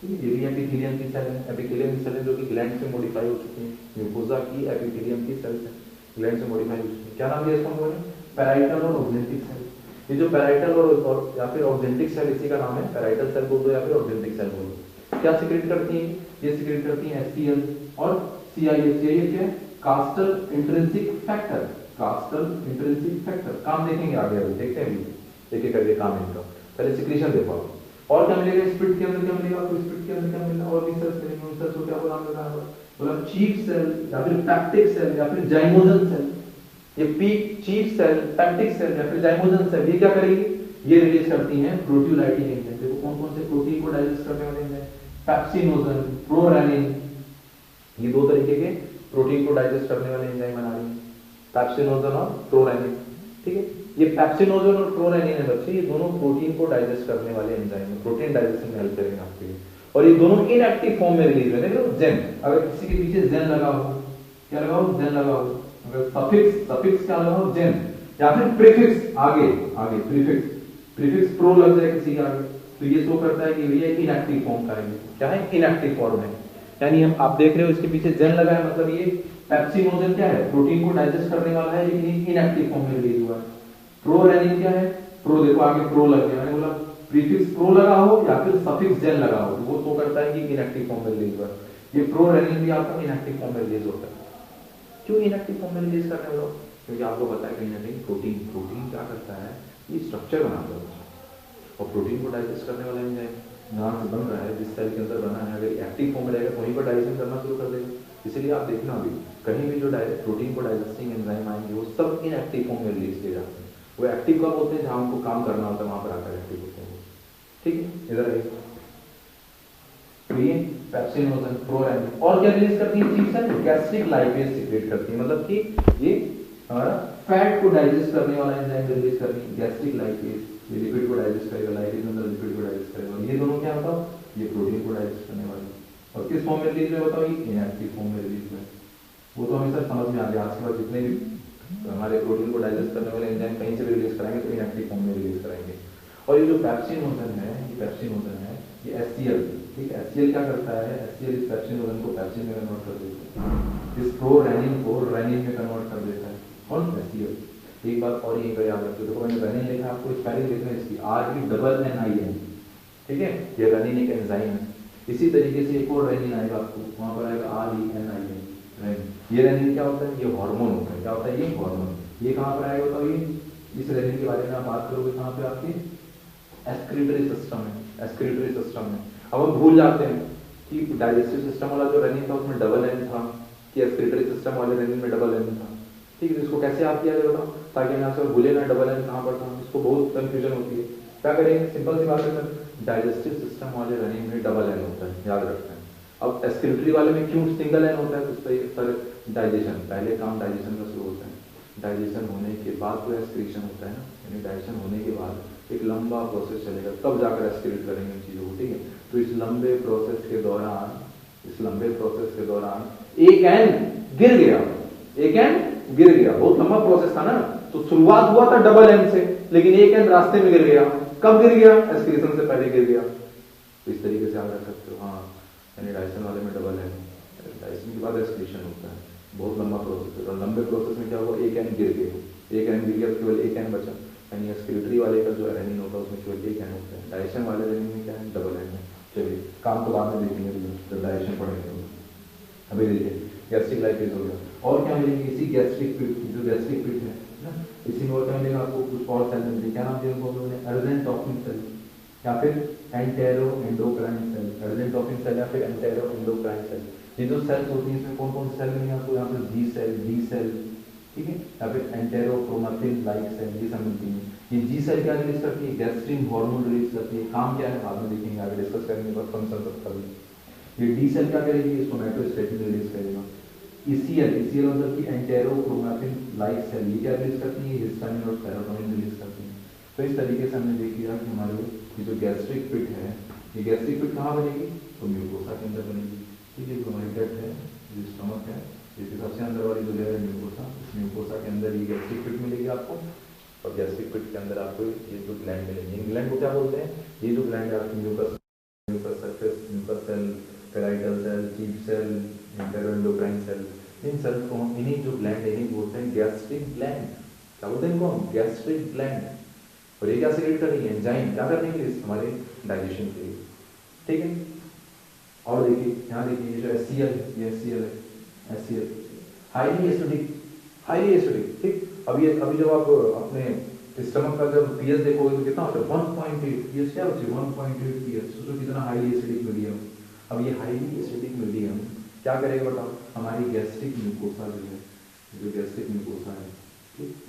ये भी एपिथेलियम की सेल है, एपिथेलियम की सेल है जो कि ग्लैंड से मॉडिफाई हो चुकी है, म्यूकोसा की एपिथेलियम की सेल है, ग्लैंड से मॉडिफाई हो चुकी है। क्या नाम दिया इसको हम लोगों ने, पैराइटल और ऑक्जेंटिक सेल। ये जो पैराइटल और या फिर ऑक्जेंटिक सेल, इसी का नाम है, पैराइटल सेल बोल दो या फिर ऑक्जेंटिक सेल बोल दो। क्या सिक्रेट करती है, ये सिक्रेट करती है एचसीएल और सीआईएफ। सीआईएफ क्या है, कास्टल इंट्रिंसिक फैक्टर, कास्टल इंट्रिंसिक फैक्टर। काम देखेंगे आगे, अभी देखते हैं एक एक करके काम इनका, पहले सिक्रीशन देखो। और क्या मिलेगा स्पिट के अंदर, क्या मिलेगा आपको स्पिट के अंदर, क्या मिलेगा और भी सेल्स मिलेंगे, उन सेल्स को क्या नाम लगा है, मतलब चीफ सेल या फिर पैक्टिक सेल या फिर जाइमोजन सेल। ये पीक, चीफ सेल, पैक्टिक सेल या फिर जाइमोजन सेल, ये क्या करेगी, ये रिलीज करती हैं प्रोटीयोलाइटिक एंजाइम। देखो कौन कौन से प्रोटीन को डाइजेस्ट करने वाले एंजाइम, पेप्सिनोजन, प्रोरेनिन, ये दो तरीके के प्रोटीन को डाइजेस्ट करने वाले एंजाइम बना रही है, पेप्सिनोजन और प्रोरेनिन, ठीक है। ये पेप्सिनोजन और प्रोरेनिन है बच्चे, ये दोनों प्रोटीन को डाइजेस्ट करने वाले एंजाइम है, प्रोटीन डाइजेशन में हेल्प करेंगे आपके लिए। और ये दोनों इनएक्टिव फॉर्म में रिलीज होते हैं। जेन, अगर किसी के पीछे जेन लगा हो, क्या लगा हो, जेन लगा हो, अगर सफिक्स क्या लगा हो, जेन, या फिर प्रीफिक्स आगे प्रीफिक्स प्रो लग जाए किसी के आगे, तो ये शो करता है कि ये इनएक्टिव फॉर्म का है। क्या है, इनएक्टिव फॉर्म है, यानी हम आप देख रहे हो इसके पीछे जेन लगा है, मतलब ये पेप्सिनोजन क्या है, प्रोटीन को डाइजेस्ट करने वाला है, लेकिन इनएक्टिव फॉर्म में रिलीज हुआ है। प्रोरेनिन क्या है, प्रो, देखो आगे प्रो लग गया, मैंने बोला प्रीफिक्स प्रो लगा हो या फिर सफिक्स जेन लगा हो, वो तो करता है कि इनएक्टिव फॉर्म में रिलीज हुआ है। ये प्रोरेनिन भी आपका इनएक्टिव फॉर्म में रिलीज होता है। क्यों इनएक्टिव फॉर्म में रिलीज करने वाला, क्योंकि आपको पता है कहीं ना कहीं प्रोटीन क्या करता है, ये स्ट्रक्चर बनाता है, और प्रोटीन को डाइजेस्ट करने वाला एंजाइम जहाँ से बन रहा है, जिस सेल के अंदर बना है, अगर एक्टिव फॉर्म में रहेगा तो वहीं पर डाइजेशन करना शुरू कर देगा। इसीलिए आप देखना अभी कहीं भी जो प्रोटीन को डाइजेस्टिंग एंजाइम आएंगे वो सब इनएक्टिव फॉर्म में रिलीज किए जाते हैं। वो एक्टिव कब होते हैं, जहां उनको काम करना होता है वहां पर आकर एक्टिव होते हैं, ठीक है। इधर आइए, पेप्सिनोजन, प्रोरेनिन। और क्या रिलीज करती है chief cell, gastric lipase secrete करती है, मतलब कि ये हमारा फैट को डाइजेस्ट करने वाला एंजाइम रिलीज करती है, गैस्ट्रिक लाइपेज। ये लिपिड को डाइजेस्ट करेगा, लाइपेज अंदर लिपिड को डाइजेस्ट करेगा। ये दोनों क्या होता है, ये प्रोटीन को डाइजेस्ट करने वाले, और किस फॉर्म में रिलीज है बताओ, ये इनएक्टिव फॉर्म में रिलीज है। वो तो हमेशा समझ में आ गया, आज के बाद जितने भी तो हमारे प्रोटीन को डाइजेस्ट करने वाले एंजाइम कहीं से भी रिलीज कराएंगे तो इनएक्टिव फॉर्म में रिलीज कराएंगे। और ये जो पेप्सिनोजन है, ये एचसीएल, ठीक है। एचसीएल क्या करता है, एचसीएल इस पेप्सिनोजन को पेप्सिन में कन्वर्ट कर देता है, इस प्रोरेनिन को रेनिन में कन्वर्ट कर देता है, और एचसीएल। एक बात और यहीं पर याद रखिए, देखो मैंने रेनिन लिखा, आपको स्पेलिंग लिखना है इसकी, RENNIN, ठीक है। ये रेनिन एक एंजाइम है। इसी तरीके से एक और रेनिन आएगा आपको, वहां पर आएगा RENIN। ये रेनिन क्या होता है, ये हार्मोन होता है। क्या होता है, ये हार्मोन। ये कहां पर आएगा बताओ, ये इस रेनिन के बारे में आप बात करोगे कहां पे, आपके एक्सक्रीटरी सिस्टम है, एक्सक्रीटरी सिस्टम में। अब हम भूल जाते हैं कि डाइजेस्टिव सिस्टम वाला जो रनिंग था उसमें डबल एन था, कि एक्सक्रीटरी सिस्टम वाले रनिंग में डबल एन था। ठीक है, इसको कैसे याद किया जाए बताओ, ताकि हम आपसे भूले ना डबल एन कहाँ पर था, इसको बहुत कंफ्यूजन होती है। क्या करेंगे, सिंपल सी बात है सर, डाइजेस्टिव सिस्टम वाले रनिंग में डबल एन होता है, याद रखते हैं। अब एक्सक्रीटरी वाले में क्यों सिंगल एन होता है, तो सर डाइजेशन, पहले काम डाइजेशन का शुरू होता है, डाइजेशन होने के बाद तो एक्सक्रीशन होता है ना, यानी डाइजेशन होने के बाद एक लंबा प्रोसेस चलेगा, तब जाकर एक्सक्रीट करेंगे इन चीज़ों को। ठीक है, तो इस लंबे प्रोसेस के दौरान एक एन गिर गया, एक एन गिर गया, बहुत लंबा प्रोसेस था ना, तो शुरुआत हुआ था डबल एन से, लेकिन एक एन रास्ते में गिर गया। कब गिर गया, एक्सक्रीशन से पहले गिर गया। तो इस तरीके से आप रख सकते हो। हाँ, यानी डाइजेशन वाले में डबल एन, डाइजेशन के बाद एक्सक्रीशन होता है, बहुत लंबा प्रोसेस है। और लंबे प्रोसेस में क्या हुआ, एक एन गिर गया, एक एन गिर गया, केवल एक एन बचा, यानी एक्सक्रीटरी वाले का जो रनिंग होता है उसमें केवल एक एन होता है। डाइजेशन वाले रनिंग में क्या है, डबल एन है। चलिए, काम तो बाद में देखेंगे जब डाइजेशन पढ़ेंगे। अभी देखिए, गैस्ट्रिक लाइपेज हो गया, और क्या मिलेंगे, इसी गैस्ट्रिक पिट, जो गैस्ट्रिक पिट है ना, इसी में और क्या मिलेगा आपको, कुछ और सेल मिलेंगे। क्या नाम दिया उनको, अर्जेंटोफिन सेल या फिर एंटेरो एंडोक्राइन सेल, अर्जेंटोफिन सेल या फिर एंटेरो एंडोक्राइन सेल। ये जो सेल्स होती हैं इसमें कौन कौन से सेल मिलेंगे आपको, यहाँ पर जी सेल, डी सेल, ठीक है, या फिर एंटेरोक्रोमैटिन लाइक सेल, ये सब मिलती है। ये जी सेल क्या रिलीज करती है, गैस्ट्रिन हार्मोन रिलीज करती है। काम क्या है बाद में देखेंगे, आगे डिस्कस करेंगे, बस फंक्शन सब करेंगे। ये डी सेल क्या करेगी, सोमैटोस्टेटिन रिलीज करेगा। ईसीएल, ईसीएल मतलब कि एंटेरोक्रोमैटिन लाइक सेल, ये क्या रिलीज करती है, हिस्टामिन और सेरोटोनिन रिलीज करती है। तो इस तरीके से हमने देख लिया कि हमारे ये जो गैस्ट्रिक पिट है, ये गैस्ट्रिक पिट कहाँ बनेगी, तो म्यूकोसा के अंदर बनेगी। ठीक है, जो हमारी गट है, जो स्टमक है, इसके सबसे अंदर वाली जो लेयर है म्यूकोसा, इस म्यूकोसा के अंदर ये गैस्ट्रिक पिट मिलेगी आपको। और गैस्ट्रिक पिट के अंदर आपको ये जो ग्लैंड मिलेंगे, इन ग्लैंड को क्या बोलते हैं, ये जो ग्लैंड है आपकी mucus, mucus surface, mucus cell, parietal cell, chief cell, enteroendocrine cell, इन सेल को हम, इन्हीं जो ग्लैंड है इन्हीं बोलते हैं गैस्ट्रिक ग्लैंड। क्या बोलते हैं इनको हम, गैस्ट्रिक ग्लैंड। और ये क्या सीक्रेट कर रही है, एंजाइम, क्या करने के लिए, हमारे डाइजेशन के लिए। ठीक है, और देखिए यहाँ देखिए, ये जो HCl, ये HCl है, HCl highly acidic, highly acidic. ठीक, अभी जब आप अपने स्टमक का जब पीएच देखोगे तो कितना होता है, 1.8 पीएच, क्या होती है 1.8 पीएच, सोचो कितना हाईली एसिडिक मीडियम। अब ये हाईली एसिडिक मीडियम क्या करेगा बताओ, हमारी गैस्ट्रिक म्यूकोसा जो है, जो गैस्ट्रिक म्यूकोसा है,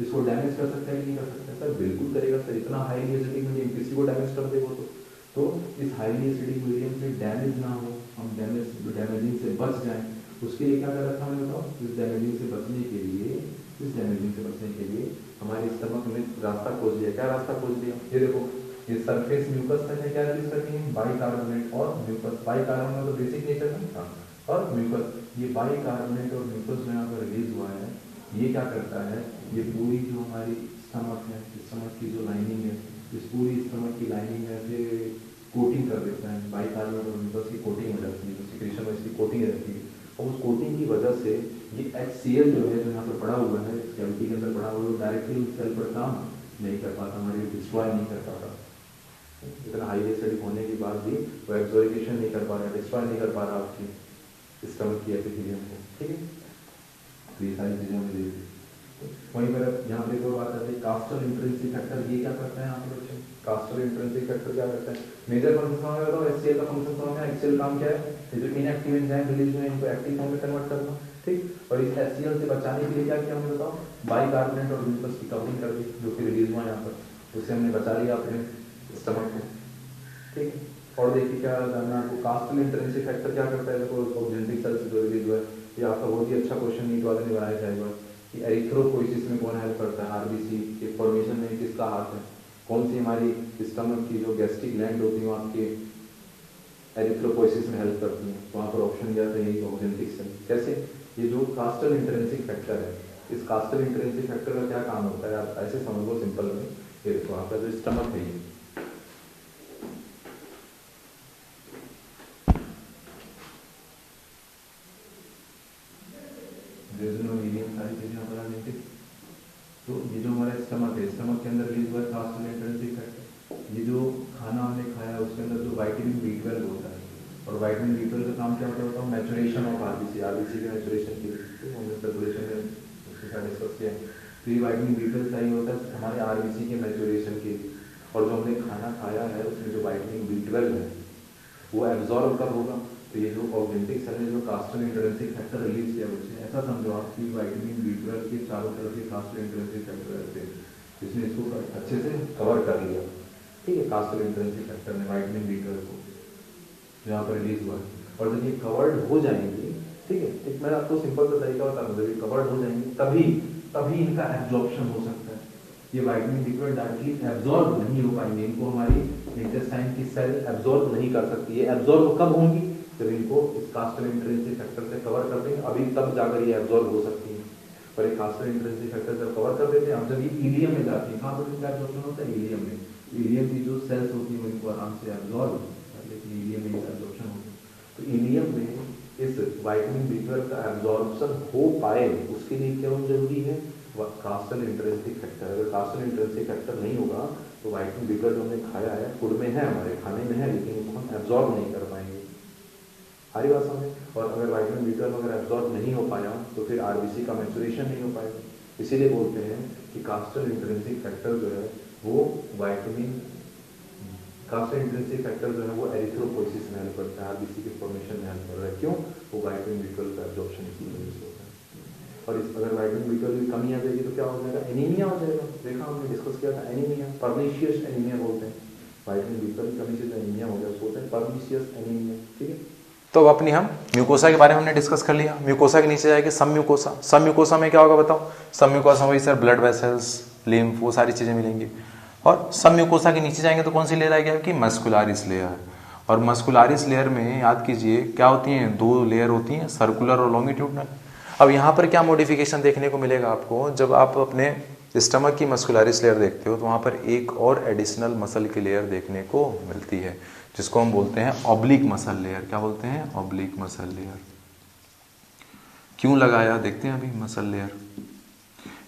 इसको डैमेज कर सकता है कि नहीं कर सकता, सर बिल्कुल करेगा सर। इतना हाईली एसिडिक मीडियम किसी को डैमेज कर देगा तो इस हाईली एसिडिक मीडियम से डैमेज ना हो, हम डैमेजिंग से बच जाएं, उसके लिए क्या कर रखा है बताओ, इस डैमेजिंग से बचने के लिए हमारे स्टमक में रास्ता खोज लिया। क्या रास्ता खोज लिया, ये देखो, ये सरफेस म्यूकस है, क्या रिलीज करती है, बाइकार्बोनेट और म्यूकस। बाइकार्बोनेट तो बेसिक नेचर है, और म्यूकस, ये बाइकार्बोनेट और म्यूकस जो यहाँ पर रिलीज हुआ है, ये क्या करता है, ये पूरी जो हमारी स्टमक है, स्टमक की जो लाइनिंग है, इस पूरी स्टमक की लाइनिंग में से कोटिंग कर देता है। बाइकार्बोनेट और म्यूकस की कोटिंग हो जाती है, तो सिक्रीशन में इसकी कोटिंग रहती है, और उस कोटिंग की वजह से ये HCl जो है, जो यहाँ पर पड़ा हुआ है, इस कैविटी के अंदर पड़ा हुआ है, डायरेक्टली उस सेल पर काम नहीं कर पाता, हमारे डिस्ट्रॉय नहीं कर पाता। इतना हाई एसिडिक होने के बाद भी वो एब्जॉर्बिशन नहीं कर पा रहा, डिस्ट्रॉय नहीं कर पा रहा आपकी स्टमक की एपिथेलियम को। ठीक है, तो ये सारी चीज़ें हमें देखी। वहीं पर यहाँ पे एक बात आती है, कास्टल इंट्रिंसिक फैक्टर, ये क्या करता है यहाँ पे बच्चे, कास्टल इंट्रिंसिक फैक्टर क्या करता है, मेजर फंक्शन समझ में बताओ, HCl का फंक्शन समझ में, HCl काम क्या है, ये जो इनएक्टिव एंजाइम रिलीज हुए हैं इनको एक्टिव फॉर्म में कन्वर्ट करना। ठीक, और इस HCl से बचाने के लिए क्या किया हमने बताओ, बाइकार्बोनेट और ग्लूकोज की कवरिंग कर दी, जो कि रिलीज हुआ यहाँ पर, उससे हमने बचा लिया अपने स्टमक को। ठीक है, और देखिए क्या जानना आपको, कास्टल इंट्रिंसिक फैक्टर क्या करता है, देखो ऑब्जेक्टिव सेल से जो रिलीज हुआ है, ये आपका बहुत ही अच्छा क्वेश्चन नीट वाले ने बनाया जाएगा कि एरिथ्रोपोइसिस में कौन हेल्प करता है, आरबीसी के फॉर्मेशन में किसका हाथ है, कौन सी हमारी स्टमक की जो गैस्ट्रिक ग्लैंड होती है आपके एरिथ्रोपोइसिस में हेल्प करती है। वहाँ पर ऑप्शन दिया था यही, ऑब्जेक्टिव सेल। कैसे, ये जो कास्टल इंट्रिंसिक फैक्टर है, इस कास्टल इंट्रिंसिक फैक्टर का क्या काम होता है, आप ऐसे समझ लो सिंपल में, ये देखो आपका जो स्टमक है, सारी चीजें यहाँ पर आ जाएंगी। तो ये जो हमारा स्टमक है, स्टमक के अंदर रिलीज हुआ है कास्टल इंट्रिंसिक फैक्टर। ये जो खाना हमने खाया उसके अंदर जो विटामिन B12 होता है, और विटामिन B12 का काम क्या होता है, मैचुरेशन ऑफ आरबीसी, आरबीसी के मैचुरेशन के लिए हमने सर्कुलेशन में उसके साथ डिस्कस किया। तो ये विटामिन B12 चाहिए होता है हमारे आरबीसी के मैचुरेशन के लिए। और जो हमने खाना खाया है उसमें जो विटामिन B12 है वो एब्जॉर्ब कब होगा, तो ये जो ऑग्मेंटिक सेल ने जो कास्टल इंट्रिंसिक फैक्टर रिलीज किया बच्चे, ऐसा समझो आप कि विटामिन B12 के चारों तरफ के कास्टल इंट्रिंसिक फैक्टर रहते हैं जिसने इसको अच्छे से कवर कर लिया, ठीक है। कास्टल इंट्रिंसिक फैक्टर ने विटामिन B12 को यहाँ पर रिलीज हुआ, और जब ये कवर्ड हो जाएंगी, ठीक है, एक मैं आपको सिंपल सा तरीका बता दूं, जब ये कवर्ड हो जाएंगी तभी इनका एब्जॉर्प्शन हो सकता है। ये विटामिन B12 डायरेक्टली एब्जॉर्ब नहीं हो पाएंगे, इनको हमारी इंटेस्टाइन की सेल एब्जॉर्ब नहीं कर सकती। ये एब्जॉर्ब कब होंगी, जब इनको इस कास्टल इंट्रिंसिक फैक्टर से कवर कर देंगे, अभी तब जाकर ये एब्जॉर्ब हो सकती है। पर एक कास्टल इंट्रिंसिक फैक्टर जब कवर कर देते हैं, अब जब ये इलियम में जाती है, कहाँ पर इनका एब्जॉर्प्शन होता है, इलियम में। इलियम की जो सेल्स होती है वो इनको आराम से एब्जॉर्ब, लेकिन इलियम में एब्जॉर्प्शन होता है। तो इलियम में इस विटामिन B12 का एब्जॉर्प्शन हो पाए उसके लिए क्या जरूरी है, कास्टल इंट्रिंसिक फैक्टर। अगर कास्टल इंट्रिंसिक फैक्टर नहीं होगा तो विटामिन B12 जो हमने खाया है, फूड में है, हमारे खाने में है, लेकिन उसको हम एब्जॉर्ब नहीं कर पाएंगे। सारी बात समझे। और अगर विटामिन B12 अगर एब्जॉर्ब नहीं हो पाया तो फिर RBC का मैच्योरेशन नहीं हो पाएगा। इसीलिए बोलते हैं कि कास्टल इंट्रिंसिक फैक्टर जो है वो कास्टल इंट्रिंसिक फैक्टर जो है वो एरिथ्रोपोइसिस में हेल्प करता है, RBC के फॉर्मेशन में हेल्प कर रहा है। क्यों, वो विटामिन B12 का एब्जॉर्प्शन इसी वजह से होता है। और अगर विटामिन B12 की कमी आ जाएगी तो क्या हो जाएगा, एनीमिया हो जाएगा। देखा हमने डिस्कस किया था, एनीमिया, पर्निशियस एनीमिया बोलते हैं। विटामिन B12 की कमी से जो एनीमिया हो जाए उसको बोलते हैं पर्निशियस एनीमिया, ठीक है। तो अब अपनी हम म्यूकोसा के बारे में हमने डिस्कस कर लिया। म्यूकोसा के नीचे जाएगी सब म्यूकोसा। सब म्यूकोसा में क्या होगा बताओ, सब म्यूकोसा वही सर ब्लड वेसल्स, लिम्फ, वो सारी चीज़ें मिलेंगी। और सब म्यूकोसा के नीचे जाएंगे तो कौन सी लेयर आएगी आपकी, मस्कुलारिस लेयर। और मस्कुलारिस लेयर में याद कीजिए क्या होती हैं, दो लेयर होती हैं, सर्कुलर और लॉन्गिट्यूडनल। अब यहाँ पर क्या मॉडिफिकेशन देखने को मिलेगा आपको, जब आप अपने स्टमक की मस्कुलारिस लेयर देखते हो तो वहाँ पर एक और एडिशनल मसल की लेयर देखने को मिलती है जिसको हम बोलते हैं ऑब्लिक मसल लेयर। क्या बोलते हैं, ऑब्लिक मसल लेयर। क्यों लगाया देखते हैं अभी मसल लेयर।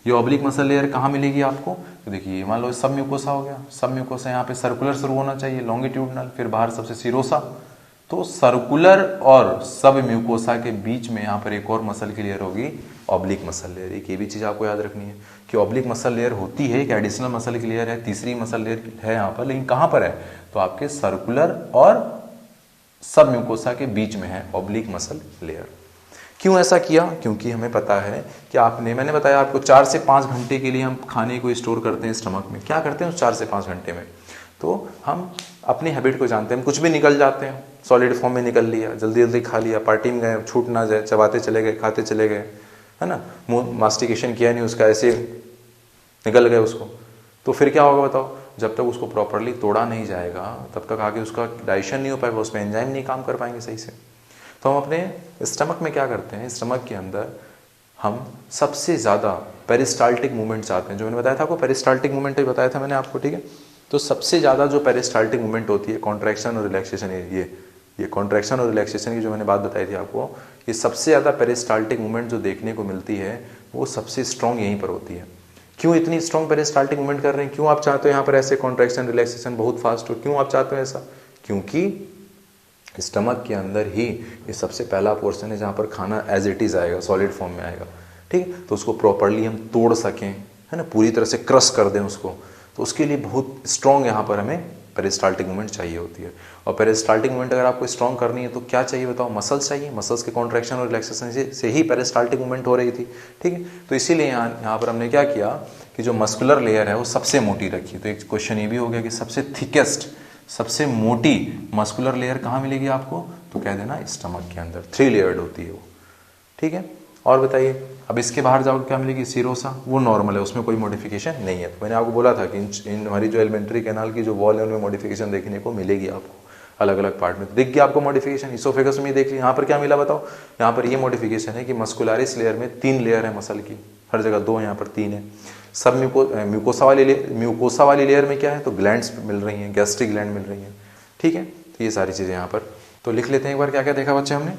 ये ऑब्लिक मसल लेयर कहाँ मिलेगी आपको, तो देखिए मान लो सब म्यूकोसा हो गया, सब म्यूकोसा यहाँ पे सर्कुलर शुरू होना चाहिए, लॉन्गिट्यूडनल, फिर बाहर सबसे सिरोसा। तो सर्कुलर और सब म्यूकोसा के बीच में यहाँ पर एक और मसल की लेयर होगी, ऑब्लिक मसल लेयर। एक ये भी चीज़ आपको याद रखनी है कि ऑब्लिक मसल लेयर होती है, एक एडिशनल मसल की लेयर है, तीसरी मसल लेयर है यहाँ पर, लेकिन कहाँ पर है, तो आपके सर्कुलर और सब म्यूकोसा के बीच में है ऑब्लिक मसल लेयर। क्यों ऐसा किया, क्योंकि हमें पता है कि मैंने बताया आपको 4 से 5 घंटे के लिए हम खाने को स्टोर करते हैं स्टमक में। क्या करते हैं उस 4 से 5 घंटे में, तो हम अपनी हैबिट को जानते हैं, कुछ भी निकल जाते हैं, सॉलिड फॉर्म में निकल लिया, जल्दी जल्दी खा लिया, पार्टी में गए, छूट ना जाए, चबाते चले गए, खाते चले गए, है ना, मुंह मास्टिकेशन किया नहीं उसका, ऐसे निकल गए उसको। तो फिर क्या होगा बताओ, जब तक उसको प्रॉपरली तोड़ा नहीं जाएगा तब तक आगे उसका डाइजेशन नहीं हो पाएगा, उसमें एंजाइम नहीं काम कर पाएंगे सही से। तो हम अपने स्टमक में क्या करते हैं, स्टमक के अंदर हम सबसे ज़्यादा पेरिस्टाल्टिक मूवमेंट चाहते हैं। जो मैंने बताया था आपको, पेरिस्टाल्टिक मूवमेंट ही बताया था मैंने आपको, ठीक है। तो सबसे ज़्यादा जो पेरिस्टाल्टिक मूवमेंट होती है, कॉन्ट्रैक्शन और रिलैक्सेशन, ये कॉन्ट्रैक्शन और रिलैक्सेशन की जो मैंने बात बताई थी आपको, ये सबसे ज़्यादा पेरिस्टाल्टिक मूवमेंट जो देखने को मिलती है वो सबसे स्ट्रॉन्ग यहीं पर होती है। क्यों इतनी स्ट्रॉन्ग पेरिस्टाल्टिक मूवमेंट कर रहे हैं, क्यों आप चाहते हो यहाँ पर ऐसे कॉन्ट्रैक्शन रिलैक्सेशन बहुत फास्ट हो, क्यों आप चाहते हो ऐसा, क्योंकि स्टमक के अंदर ही ये सबसे पहला पोर्शन है जहाँ पर खाना एज इट इज़ आएगा, सॉलिड फॉर्म में आएगा, ठीक है। तो उसको प्रॉपरली हम तोड़ सकें, है ना, पूरी तरह से क्रश कर दें उसको, तो उसके लिए बहुत स्ट्रॉन्ग यहाँ पर हमें पेरिस्टाल्टिक मूवमेंट चाहिए होती है। और पेरिस्टाल्टिक मूवमेंट अगर आपको स्ट्रॉन्ग करनी है तो क्या चाहिए बताओ, मसल्स चाहिए। मसल्स के कॉन्ट्रैक्शन और रिलैक्सेशन से ही पेरिस्टाल्टिक मूवमेंट हो रही थी, ठीक है। तो इसीलिए यहाँ पर हमने क्या किया कि जो मस्कुलर लेयर है वो सबसे मोटी रखी। तो एक क्वेश्चन ये भी हो गया कि सबसे थिकेस्ट, सबसे मोटी मस्कुलर लेयर कहाँ मिलेगी आपको, तो कह देना स्टमक के अंदर, 3 लेयर्ड होती है वो, ठीक है। और बताइए, अब इसके बाहर जाओगे क्या मिलेगी, सिरोसा, वो नॉर्मल है, उसमें कोई मॉडिफिकेशन नहीं है। तो मैंने आपको बोला था कि इन हमारी जो एलिमेंट्री कैनाल की जो वॉल है उनमें मॉडिफिकेशन देखने को मिलेगी आपको अलग अलग पार्ट में। तो दिख गया आपको मॉडिफिकेशन, इसोफेगस में देख लिया। यहाँ पर क्या मिला बताओ, यहाँ पर ये मॉडिफिकेशन है कि मस्कुलारिस लेयर में 3 लेयर है मसल की, हर जगह 2, यहाँ पर 3 है। सब म्यूकोसा वाली लेयर में क्या है, तो ग्लैंड्स मिल रही हैं, गैस्ट्रिक ग्लैंड मिल रही हैं, ठीक है। तो ये सारी चीज़ें यहाँ पर तो लिख लेते हैं एक बार, क्या क्या देखा बच्चे हमने।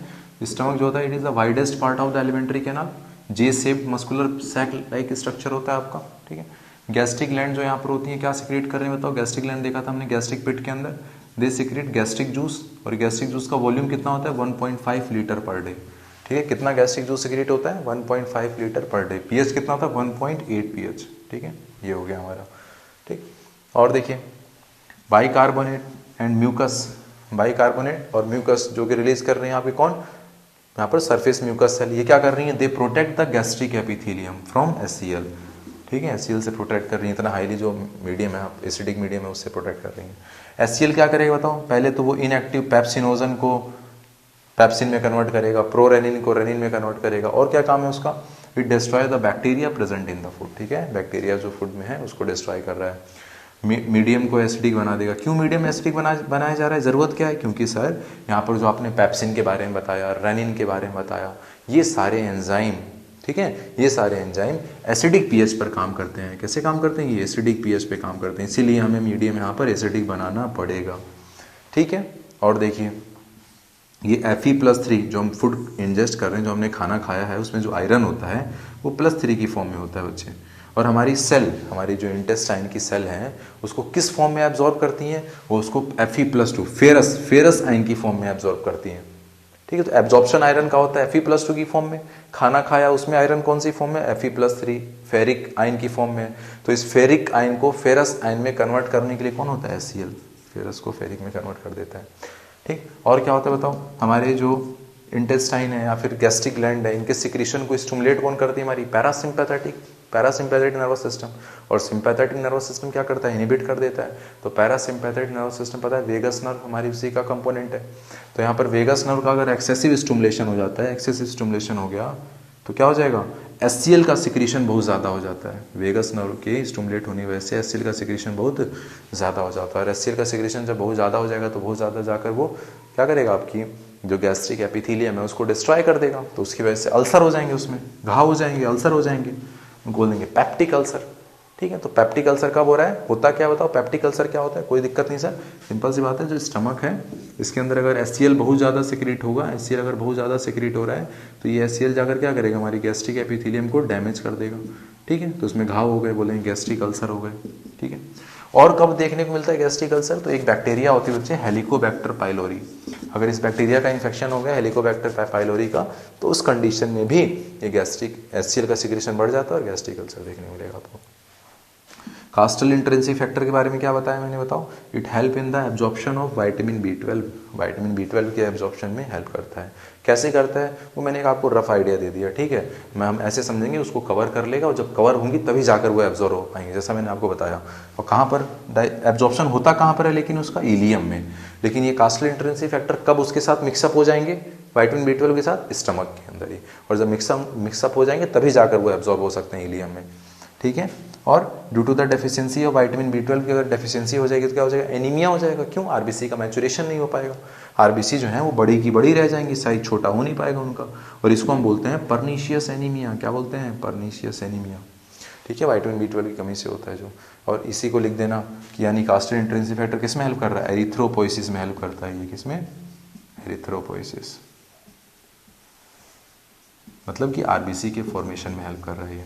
स्टमक जो होता है, it is the widest part of the alimentary canal, J shape muscular sac like structure होता है आपका, ठीक है। गैस्ट्रिक ग्लैंड जो यहाँ पर होती है क्या सिक्रेट कर रहे हैं बताओ, गैस्ट्रिक ग्लैंड देखा था हमने गैस्ट्रिक पिट के अंदर, दे सिक्रेट गैस्ट्रिक जूस, और गैस्ट्रिक जूस का वॉल्यूम कितना होता है, 1.5 लीटर पर डे, ठीक है। कितना गैस्ट्रिक जूस सिक्रेट होता है, 1.5 लीटर पर डे। पीएच कितना होता है, 1.8 पीएच, ठीक है। ये हो गया हमारा, ठीक। और देखिए बाइकार्बोनेट एंड म्यूकस, बाइकार्बोनेट और म्यूकस जो कि रिलीज कर रहे हैं यहाँ पे कौन, यहाँ पर सरफेस म्यूकस सेल, ये क्या कर रही है, they protect the gastric epithelium from HCl, ठीक है, HCl से प्रोटेक्ट कर रही है, इतना हाईली जो मीडियम है एसिडिक मीडियम है उससे प्रोटेक्ट कर रही है। HCl क्या करेगा बताओ, पहले तो वो इनएक्टिव पेप्सिनोजन को पेप्सिन में कन्वर्ट करेगा, प्रोरेनिन को रेनिन में कन्वर्ट करेगा, और क्या काम है उसका, it destroy the bacteria present in the food, ठीक है, बैक्टीरिया जो फूड में है उसको डिस्ट्रॉय कर रहा है। मीडियम को एसिडिक बना देगा। क्यों मीडियम एसिडिक बनाया जा रहा है, ज़रूरत क्या है, क्योंकि सर यहाँ पर जो आपने पेप्सिन के बारे में बताया, रेनिन के बारे में बताया, ये सारे एंजाइम, ठीक है, ये सारे एंजाइम एसिडिक पीएच पर काम करते हैं। कैसे काम करते हैं, ये एसिडिक पीएच पे काम करते हैं, इसीलिए हमें मीडियम यहाँ पर एसिडिक बनाना पड़ेगा, ठीक है। और देखिए ये Fe+3 जो हम फूड इंजेस्ट कर रहे हैं, जो हमने खाना खाया है, उसमें जो आयरन होता है वो +3 की फॉर्म में होता है बच्चे। और हमारी सेल, हमारी जो इंटेस्टाइन की सेल हैं, उसको किस फॉर्म में एब्जॉर्ब करती हैं, वो उसको Fe+2 फेरस आयन की फॉर्म में एब्जॉर्ब करती हैं, ठीक है। तो एब्जॉर्प्शन आयरन का होता है Fe+2 की फॉर्म में, खाना खाया उसमें आयरन कौन सी फॉर्म में, Fe+3 फेरिक आयन की फॉर्म में। तो इस फेरिक आयन को फेरस आयन में कन्वर्ट करने के लिए कौन होता है, HCl, फेरस को फेरिक में कन्वर्ट कर देता है, ठीक। और क्या होता है बताओ, हमारे जो इंटेस्टाइन है या फिर गैस्ट्रिक ग्लैंड है, इनके सिक्रीशन को स्टिमुलेट कौन करती है, हमारी पैरासिम्पैथेटिक नर्वस सिस्टम। और सिंपैथेटिक नर्वस सिस्टम क्या करता है, इनहिबिट कर देता है। तो पैरासिम्पैथेटिक नर्वस सिस्टम पता है, वेगस नर्व हमारी उसी का कंपोनेंट है। तो यहाँ पर वेगस नर्व का अगर एक्सेसिव स्टिमुलेशन हो जाता है, एक्सेसिव स्टिमुलेशन हो गया तो क्या हो जाएगा, HCl का सिक्रीशन बहुत ज़्यादा हो जाता है। वेगस नर्व के स्टिमुलेट होने की वजह से HCl का सिक्रीशन बहुत ज़्यादा हो जाता है। और HCl का सिक्रीशन जब बहुत ज़्यादा हो जाएगा तो बहुत ज़्यादा जाकर वो क्या करेगा, आपकी जो गैस्ट्रिक एपिथेलियम है उसको डिस्ट्रॉय कर देगा। तो उसकी वजह से अल्सर हो जाएंगे, उसमें घाव हो जाएंगे, अल्सर हो जाएंगे, बोल देंगे पैप्टिक अल्सर, ठीक है। तो पैप्टिक अल्सर कब हो रहा है, होता क्या बताओ, पैप्टिक अल्सर क्या होता है, कोई दिक्कत नहीं सर, सिंपल सी बात है, जो स्टमक है इसके अंदर अगर HCl बहुत ज़्यादा सिक्रीट होगा, HCl अगर बहुत ज़्यादा सिक्रीट हो रहा है तो ये HCl जाकर क्या करेगा, हमारी गैस्ट्रिक एपिथेलियम को डैमेज कर देगा, ठीक है। तो उसमें घाव हो गए, बोलेंगे गैस्ट्रिक अल्सर हो गए, ठीक है। और कब देखने को मिलता है गैस्ट्रिक अल्सर, तो एक बैक्टीरिया होती है बच्चे, हेलिकोबैक्टर पाइलोरी। अगर इस बैक्टीरिया का इन्फेक्शन हो गया हेलिकोबैक्टर पाइलोरी का, तो उस कंडीशन में भी ये गैस्ट्रिक HCl का सिक्रेशन बढ़ जाता है और गैस्ट्रिक अल्सर देखने को मिलेगा आपको। कास्टल इंट्रिंसिक फैक्टर के बारे में क्या बताया मैंने, बताओ, it help in the absorption of vitamin B12, vitamin B12 के एब्जॉर्प्शन में हेल्प करता है। कैसे करता है वो मैंने आपको रफ आइडिया दे दिया, ठीक है। मैं हम ऐसे समझेंगे उसको कवर कर लेगा, और जब कवर होंगी तभी जाकर वो एब्जॉर्ब हो पाएंगे, जैसा मैंने आपको बताया। और कहाँ पर एब्जॉर्प्शन होता कहाँ पर है, लेकिन उसका इलियम में। लेकिन ये कास्टल इंट्रिंसिक फैक्टर कब उसके साथ मिक्सअप हो जाएंगे, विटामिन B12 के साथ, स्टमक के अंदर ही। और जब मिक्सअप हो जाएंगे तभी जाकर वो एब्जॉर्ब हो सकते हैं इलियम में, ठीक है। और due to the deficiency of vitamin B12 की अगर डेफिशिएंसी हो जाएगी तो क्या हो जाएगा, एनीमिया हो जाएगा। क्यों, आरबीसी का मैचुरेशन नहीं हो पाएगा, आरबीसी जो है वो बड़ी की बड़ी रह जाएंगी, साइज छोटा हो नहीं पाएगा उनका, और इसको हम बोलते हैं पर्नीशियस एनीमिया। क्या बोलते हैं, पर्नीशियस एनीमिया, ठीक है। विटामिन B12 की कमी से होता है जो। और इसी को लिख देना कि यानी कास्टल इंट्रिंसिक फैक्टर किस में हेल्प कर रहा है, एरिथ्रोपोइसिस में हेल्प करता है। ये किस में, एरिथ्रोपोइसिस, मतलब कि आरबीसी के फॉर्मेशन में हेल्प कर रहा है ये।